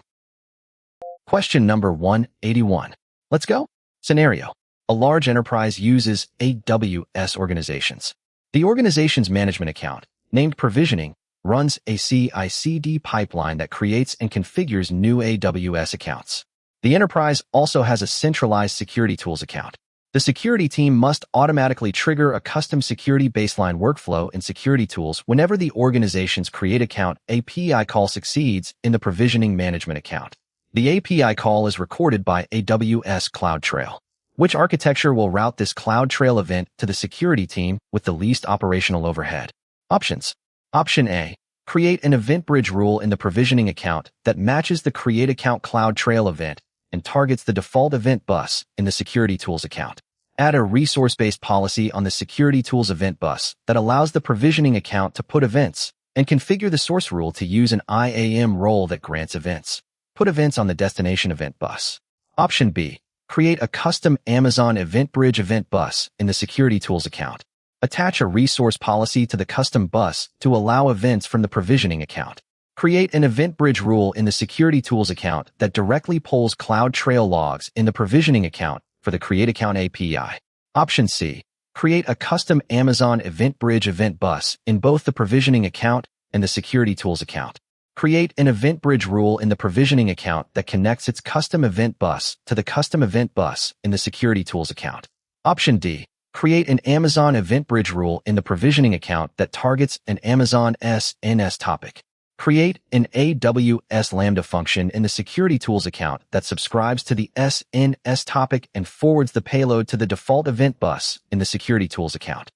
Question number 181. Let's go. Scenario. A large enterprise uses AWS organizations. The organization's management account, named provisioning, runs a CI/CD pipeline that creates and configures new AWS accounts. The enterprise also has a centralized security tools account. The security team must automatically trigger a custom security baseline workflow in security tools whenever the organization's create account API call succeeds in the provisioning management account. The API call is recorded by AWS CloudTrail. Which architecture will route this CloudTrail event to the security team with the least operational overhead? Options. Option A. Create an event bridge rule in the provisioning account that matches the create account CloudTrail event and targets the default event bus in the security tools account. Add a resource-based policy on the security tools event bus that allows the provisioning account to put events and configure the source rule to use an IAM role that grants events. Put events on the destination event bus. Option B. Create a custom Amazon Event Bridge event bus in the security tools account. Attach a resource policy to the custom bus to allow events from the provisioning account. Create an event bridge rule in the security tools account that directly pulls CloudTrail logs in the provisioning account for the create account API. Option C. Create a custom Amazon Event Bridge event bus in both the provisioning account and the security tools account. Create an event bridge rule in the provisioning account that connects its custom event bus to the custom event bus in the security tools account. Option D. Create an Amazon Event Bridge rule in the provisioning account that targets an Amazon SNS topic. Create an AWS Lambda function in the security tools account that subscribes to the SNS topic and forwards the payload to the default event bus in the security tools account.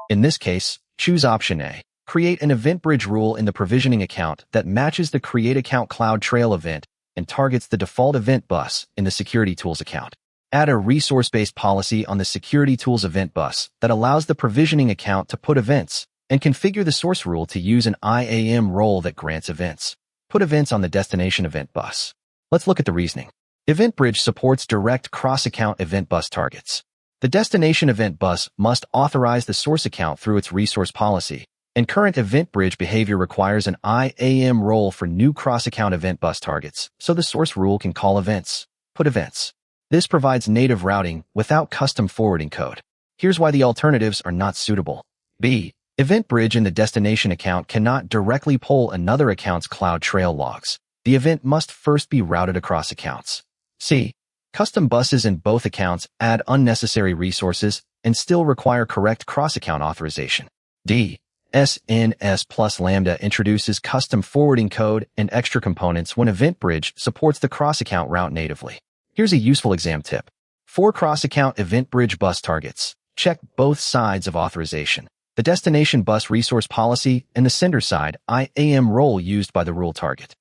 In this case, choose option A. Create an event bridge rule in the provisioning account that matches the create account CloudTrail event and targets the default event bus in the security tools account. Add a resource-based policy on the security tools event bus that allows the provisioning account to put events and configure the source rule to use an IAM role that grants events. Put events on the destination event bus. Let's look at the reasoning. Event Bridge supports direct cross-account event bus targets. The destination event bus must authorize the source account through its resource policy, and current Event Bridge behavior requires an IAM role for new cross-account event bus targets, so the source rule can call events. Put events. This provides native routing without custom forwarding code. Here's why the alternatives are not suitable. B. Event Bridge in the destination account cannot directly pull another account's CloudTrail logs. The event must first be routed across accounts. C. Custom buses in both accounts add unnecessary resources and still require correct cross-account authorization. D. SNS plus Lambda introduces custom forwarding code and extra components when Event Bridge supports the cross-account route natively. Here's a useful exam tip. For cross-account Event Bridge bus targets, check both sides of authorization, the destination bus resource policy and the sender side IAM role used by the rule target.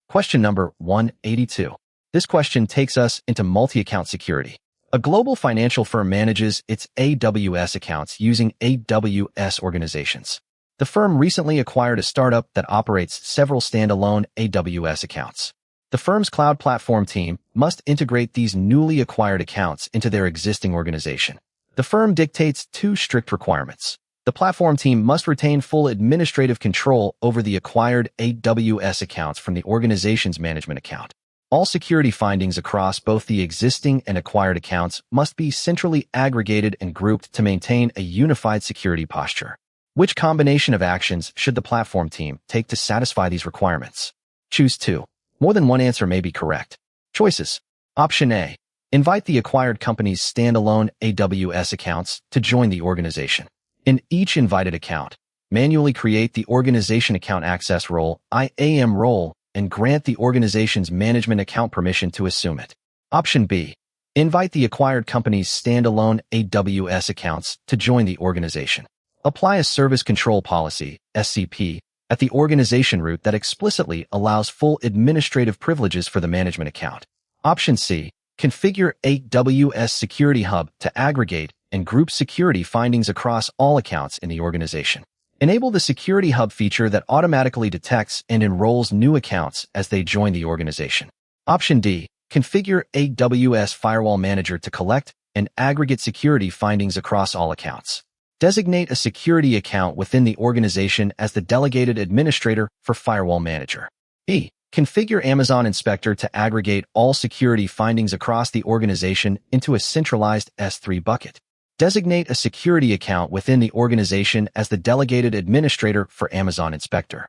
Question number 182. This question takes us into multi-account security. A global financial firm manages its AWS accounts using AWS organizations. The firm recently acquired a startup that operates several standalone AWS accounts. The firm's cloud platform team must integrate these newly acquired accounts into their existing organization. The firm dictates two strict requirements. The platform team must retain full administrative control over the acquired AWS accounts from the organization's management account. All security findings across both the existing and acquired accounts must be centrally aggregated and grouped to maintain a unified security posture. Which combination of actions should the platform team take to satisfy these requirements? Choose two. More than one answer may be correct. Choices. Option A. Invite the acquired company's standalone AWS accounts to join the organization. In each invited account, manually create the organization account access role, IAM role, and grant the organization's management account permission to assume it. Option B. Invite the acquired company's standalone AWS accounts to join the organization. Apply a service control policy, SCP, at the organization root that explicitly allows full administrative privileges for the management account. Option C. Configure AWS Security Hub to aggregate and group security findings across all accounts in the organization. Enable the Security Hub feature that automatically detects and enrolls new accounts as they join the organization. Option D. Configure AWS Firewall Manager to collect and aggregate security findings across all accounts. Designate a security account within the organization as the delegated administrator for Firewall Manager. E. Configure Amazon Inspector to aggregate all security findings across the organization into a centralized S3 bucket. Designate a security account within the organization as the delegated administrator for Amazon Inspector.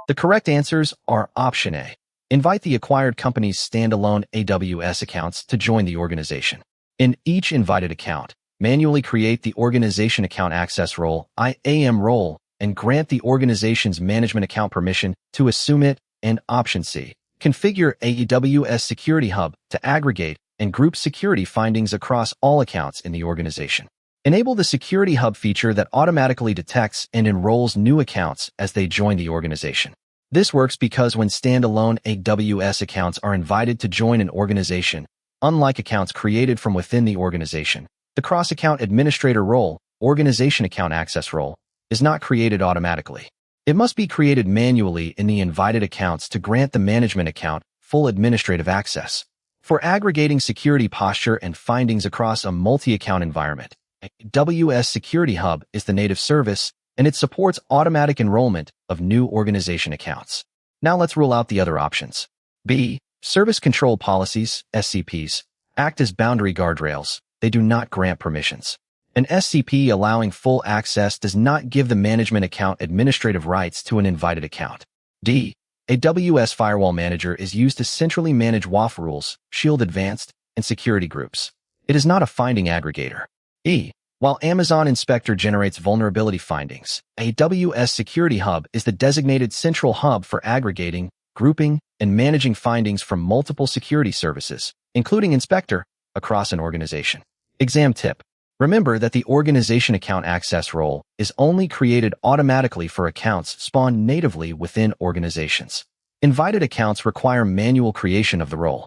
The correct answers are option A. Invite the acquired company's standalone AWS accounts to join the organization. In each invited account, manually create the organization account access role, IAM role, and grant the organization's management account permission to assume it, and option C. Configure AWS Security Hub to aggregate and group security findings across all accounts in the organization. Enable the Security Hub feature that automatically detects and enrolls new accounts as they join the organization. This works because when standalone AWS accounts are invited to join an organization, unlike accounts created from within the organization, the cross-account administrator role, organization account access role, is not created automatically. It must be created manually in the invited accounts to grant the management account full administrative access. For aggregating security posture and findings across a multi-account environment, AWS Security Hub is the native service, and it supports automatic enrollment of new organization accounts. Now let's rule out the other options. B. Service control policies, SCPs, act as boundary guardrails. They do not grant permissions. An SCP allowing full access does not give the management account administrative rights to an invited account. D. AWS Firewall Manager is used to centrally manage WAF rules, Shield Advanced, and security groups. It is not a finding aggregator. E. While Amazon Inspector generates vulnerability findings, AWS Security Hub is the designated central hub for aggregating, grouping, and managing findings from multiple security services, including Inspector, across an organization. Exam tip. Remember that the organization account access role is only created automatically for accounts spawned natively within organizations. Invited accounts require manual creation of the role.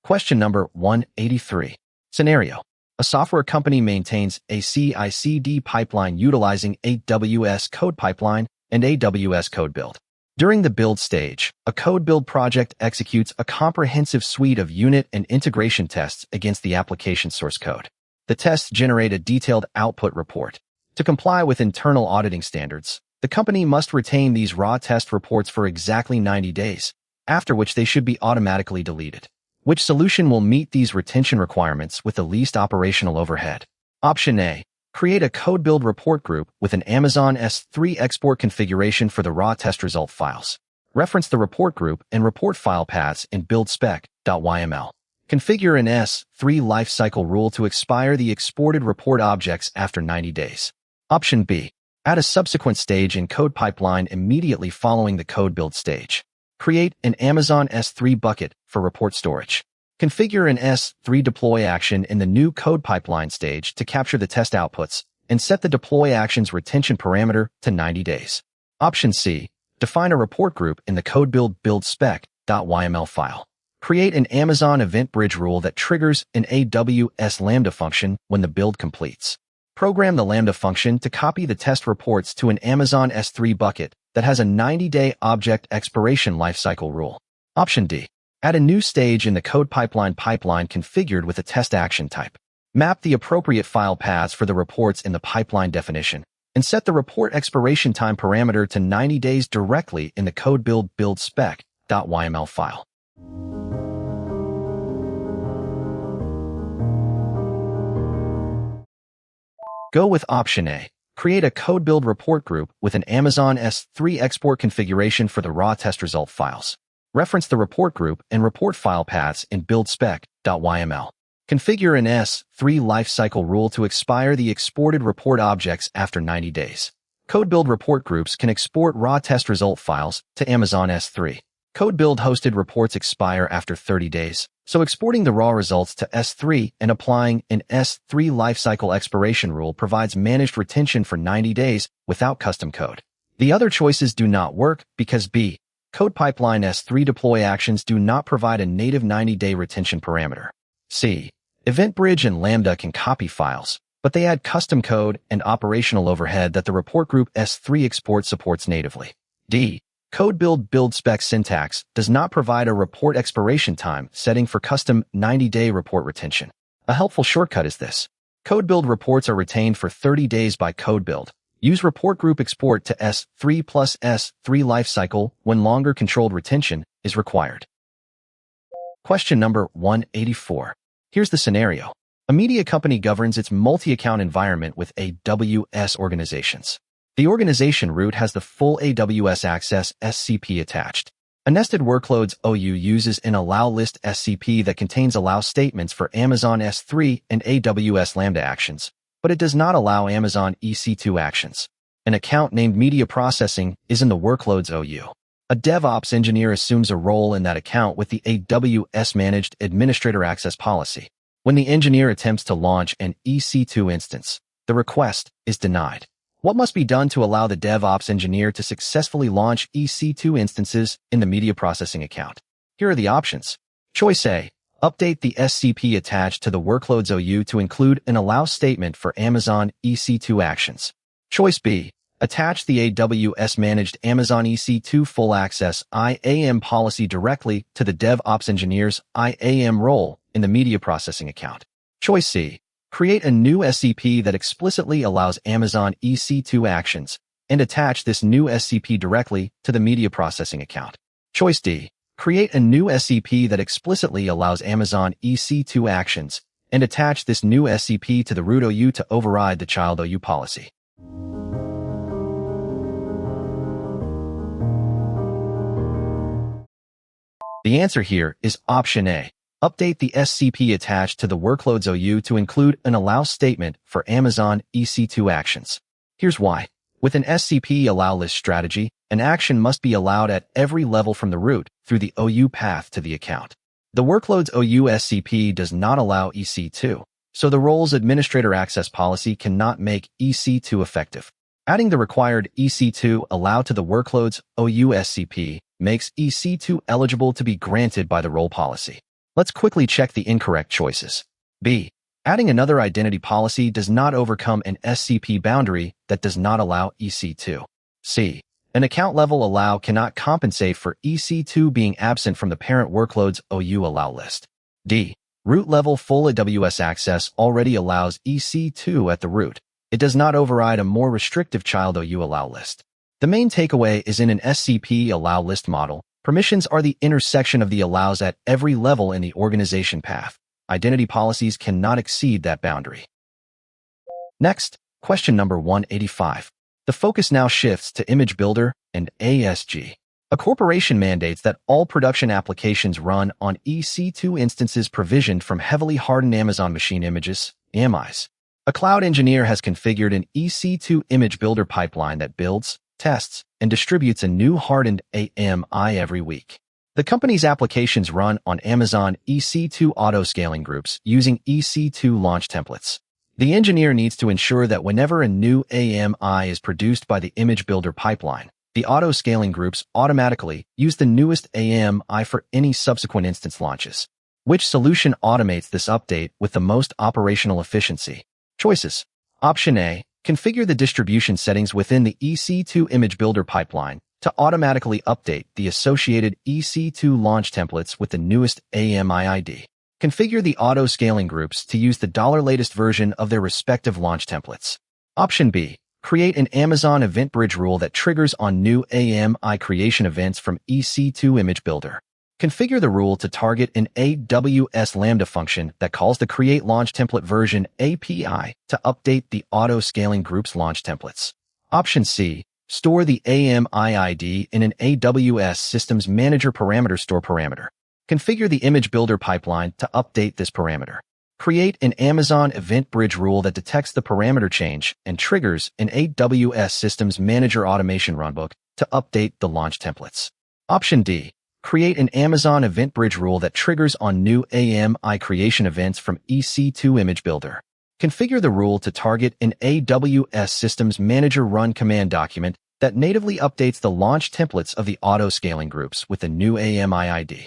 Question number 183. Scenario. A software company maintains a CI/CD pipeline utilizing AWS Code Pipeline and AWS Code Build. During the build stage, a code build project executes a comprehensive suite of unit and integration tests against the application source code. The tests generate a detailed output report. To comply with internal auditing standards, the company must retain these raw test reports for exactly 90 days, after which they should be automatically deleted. Which solution will meet these retention requirements with the least operational overhead? Option A. Create a code build report group with an Amazon S3 export configuration for the raw test result files. Reference the report group and report file paths in build-spec.yml. Configure an S3 lifecycle rule to expire the exported report objects after 90 days. Option B. Add a subsequent stage in code pipeline immediately following the code build stage. Create an Amazon S3 bucket for report storage. Configure an S3 deploy action in the new code pipeline stage to capture the test outputs and set the deploy action's retention parameter to 90 days. Option C. Define a report group in the code build-spec.yml file. Create an Amazon Event Bridge rule that triggers an AWS Lambda function when the build completes. Program the Lambda function to copy the test reports to an Amazon S3 bucket that has a 90-day object expiration lifecycle rule. Option D. Add a new stage in the code pipeline configured with a test action type. Map the appropriate file paths for the reports in the pipeline definition, and set the report expiration time parameter to 90 days directly in the code build-spec.yml file. Go with option A. Create a code build report group with an Amazon S3 export configuration for the raw test result files. Reference the report group and report file paths in build-spec.yml. Configure an S3 lifecycle rule to expire the exported report objects after 90 days. Code build report groups can export raw test result files to Amazon S3. Code build hosted reports expire after 30 days, so exporting the raw results to S3 and applying an S3 lifecycle expiration rule provides managed retention for 90 days without custom code. The other choices do not work because B. Code pipeline S3 deploy actions do not provide a native 90-day retention parameter. C. Event Bridge and Lambda can copy files, but they add custom code and operational overhead that the report group S3 export supports natively. D. Code build-spec syntax does not provide a report expiration time setting for custom 90-day report retention. A helpful shortcut is this. Code build reports are retained for 30 days by code build. Use report group export to S3 plus S3 lifecycle when longer controlled retention is required. Question number 184. Here's the scenario. A media company governs its multi-account environment with AWS organizations. The organization root has the full AWS Access SCP attached. A nested workloads OU uses an allow list SCP that contains allow statements for Amazon S3 and AWS Lambda actions, but it does not allow Amazon EC2 actions. An account named Media Processing is in the workloads OU. A DevOps engineer assumes a role in that account with the AWS Managed Administrator Access policy. When the engineer attempts to launch an EC2 instance, the request is denied. What must be done to allow the DevOps engineer to successfully launch EC2 instances in the media processing account? Here are the options. Choice A. Update the SCP attached to the workloads OU to include an allow statement for Amazon EC2 actions. Choice B. Attach the AWS Managed Amazon EC2 Full Access IAM policy directly to the DevOps engineer's IAM role in the media processing account. Choice C. Create a new SCP that explicitly allows Amazon EC2 actions and attach this new SCP directly to the media processing account. Choice D. Create a new SCP that explicitly allows Amazon EC2 actions and attach this new SCP to the root OU to override the child OU policy. The answer here is option A. Update the SCP attached to the workloads OU to include an allow statement for Amazon EC2 actions. Here's why. With an SCP allow list strategy, an action must be allowed at every level from the root through the OU path to the account. The workloads OU SCP does not allow EC2, so the role's administrator access policy cannot make EC2 effective. Adding the required EC2 allow to the workloads OU SCP makes EC2 eligible to be granted by the role policy. Let's quickly check the incorrect choices. B. Adding another identity policy does not overcome an SCP boundary that does not allow EC2. C. An account-level allow cannot compensate for EC2 being absent from the parent workload's OU allow list. D. Root-level full AWS access already allows EC2 at the root. It does not override a more restrictive child OU allow list. The main takeaway is in an SCP allow list model, permissions are the intersection of the allows at every level in the organization path. Identity policies cannot exceed that boundary. Next, question number 185. The focus now shifts to Image Builder and ASG. A corporation mandates that all production applications run on EC2 instances provisioned from heavily hardened Amazon machine images, AMIs. A cloud engineer has configured an EC2 image builder pipeline that builds, tests, and distributes a new hardened AMI every week. The company's applications run on Amazon EC2 auto-scaling groups using EC2 launch templates. The engineer needs to ensure that whenever a new AMI is produced by the image builder pipeline, the auto-scaling groups automatically use the newest AMI for any subsequent instance launches. Which solution automates this update with the most operational efficiency? Choices. Option A. Configure the distribution settings within the EC2 image builder pipeline to automatically update the associated EC2 launch templates with the newest AMI ID. Configure the auto-scaling groups to use the $latest version of their respective launch templates. Option B. Create an Amazon Event Bridge rule that triggers on new AMI creation events from EC2 Image Builder. Configure the rule to target an AWS Lambda function that calls the Create Launch Template Version API to update the auto-scaling group's launch templates. Option C. Store the AMI ID in an AWS Systems Manager parameter store parameter. Configure the Image Builder pipeline to update this parameter. Create an Amazon Event Bridge rule that detects the parameter change and triggers an AWS Systems Manager automation runbook to update the launch templates. Option D. Create an Amazon Event Bridge rule that triggers on new AMI creation events from EC2 Image Builder. Configure the rule to target an AWS Systems Manager run command document that natively updates the launch templates of the auto-scaling groups with a new AMI ID.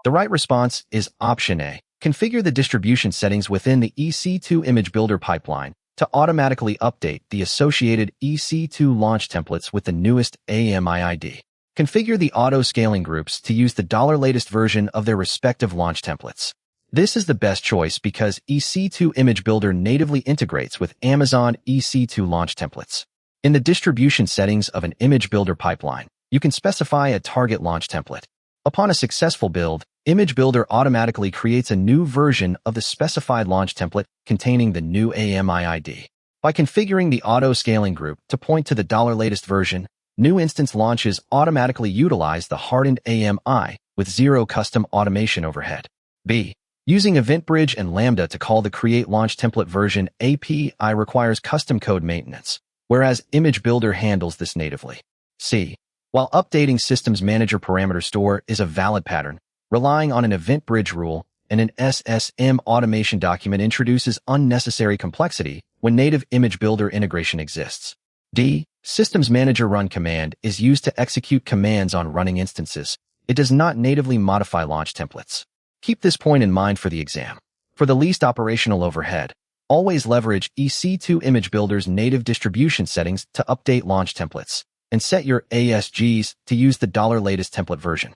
The right response is option A. Configure the distribution settings within the EC2 Image Builder pipeline to automatically update the associated EC2 launch templates with the newest AMI ID. Configure the auto-scaling groups to use the $latest version of their respective launch templates. This is the best choice because EC2 Image Builder natively integrates with Amazon EC2 launch templates. In the distribution settings of an image builder pipeline, you can specify a target launch template. Upon a successful build, Image Builder automatically creates a new version of the specified launch template containing the new AMI ID. By configuring the auto-scaling group to point to the $latest version, new instance launches automatically utilize the hardened AMI with zero custom automation overhead. B. Using EventBridge and Lambda to call the Create Launch Template Version API requires custom code maintenance, whereas Image Builder handles this natively. C. While updating Systems Manager Parameter Store is a valid pattern, relying on an EventBridge rule and an SSM automation document introduces unnecessary complexity when native Image Builder integration exists. D. Systems Manager Run command is used to execute commands on running instances. It does not natively modify launch templates. Keep this point in mind for the exam. For the least operational overhead, always leverage EC2 Image Builder's native distribution settings to update launch templates, and set your ASGs to use the $latest template version.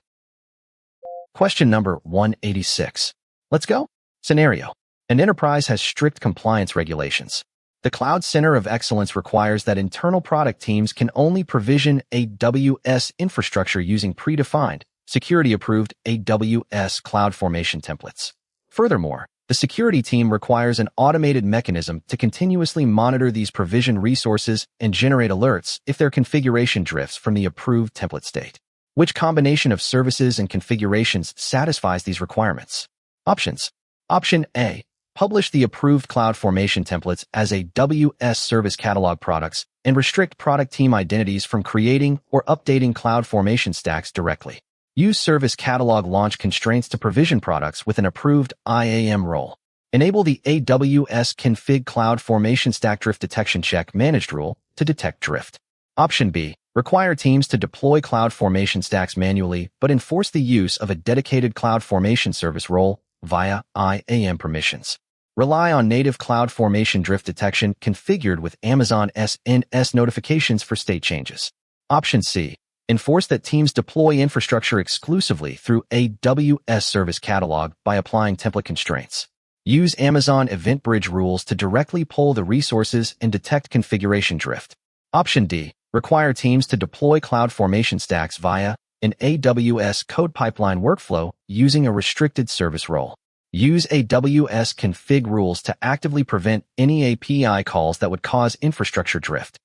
Question number 186. Let's go. Scenario. An enterprise has strict compliance regulations. The Cloud Center of Excellence requires that internal product teams can only provision AWS infrastructure using predefined, security-approved AWS CloudFormation templates. Furthermore, the security team requires an automated mechanism to continuously monitor these provisioned resources and generate alerts if their configuration drifts from the approved template state. Which combination of services and configurations satisfies these requirements? Options. Option A. Publish the approved CloudFormation templates as AWS Service Catalog products and restrict product team identities from creating or updating CloudFormation stacks directly. Use Service Catalog launch constraints to provision products with an approved IAM role. Enable the AWS Config CloudFormation Stack Drift Detection Check Managed rule to detect drift. Option B. Require teams to deploy CloudFormation stacks manually but enforce the use of a dedicated CloudFormation service role via IAM permissions. Rely on native CloudFormation drift detection configured with Amazon SNS notifications for state changes. Option C. Enforce that teams deploy infrastructure exclusively through AWS Service Catalog by applying template constraints. Use Amazon EventBridge rules to directly pull the resources and detect configuration drift. Option D. Require teams to deploy CloudFormation stacks via an AWS code pipeline workflow using a restricted service role. Use AWS config rules to actively prevent any API calls that would cause infrastructure drift.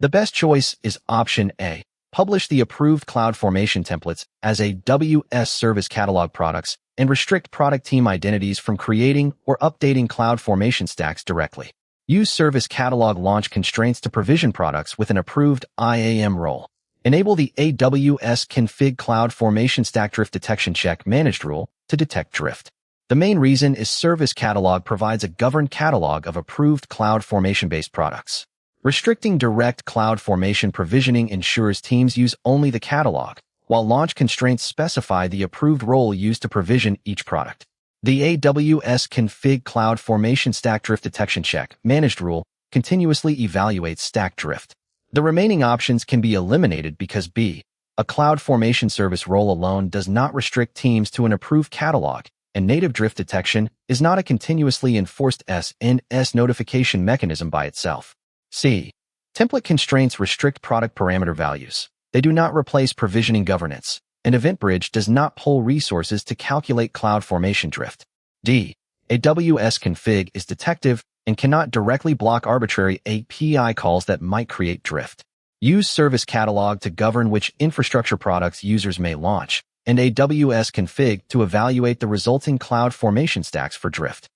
The best choice is option A. Publish the approved CloudFormation templates as AWS Service Catalog products and restrict product team identities from creating or updating CloudFormation stacks directly. Use Service Catalog launch constraints to provision products with an approved IAM role. Enable the AWS Config CloudFormation Stack Drift Detection Check Managed rule to detect drift. The main reason is Service Catalog provides a governed catalog of approved CloudFormation-based products. Restricting direct CloudFormation provisioning ensures teams use only the catalog, while launch constraints specify the approved role used to provision each product. The AWS Config CloudFormation Stack Drift Detection Check Managed rule continuously evaluates stack drift. The remaining options can be eliminated because B. A CloudFormation service role alone does not restrict teams to an approved catalog, and native drift detection is not a continuously enforced SNS notification mechanism by itself. C. Template constraints restrict product parameter values. They do not replace provisioning governance, and EventBridge does not pull resources to calculate CloudFormation drift. D. AWS config is detective and cannot directly block arbitrary API calls that might create drift. Use Service Catalog to govern which infrastructure products users may launch, and AWS config to evaluate the resulting CloudFormation stacks for drift.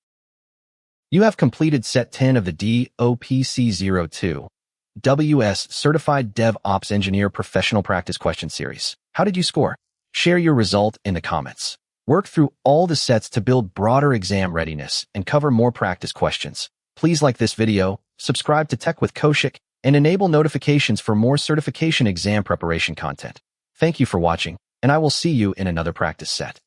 You have completed Set 10 of the DOP-C02 AWS Certified DevOps Engineer Professional Practice Question Series. How did you score? Share your result in the comments. Work through all the sets to build broader exam readiness and cover more practice questions. Please like this video, subscribe to Tech with Kaushik, and enable notifications for more certification exam preparation content. Thank you for watching, and I will see you in another practice set.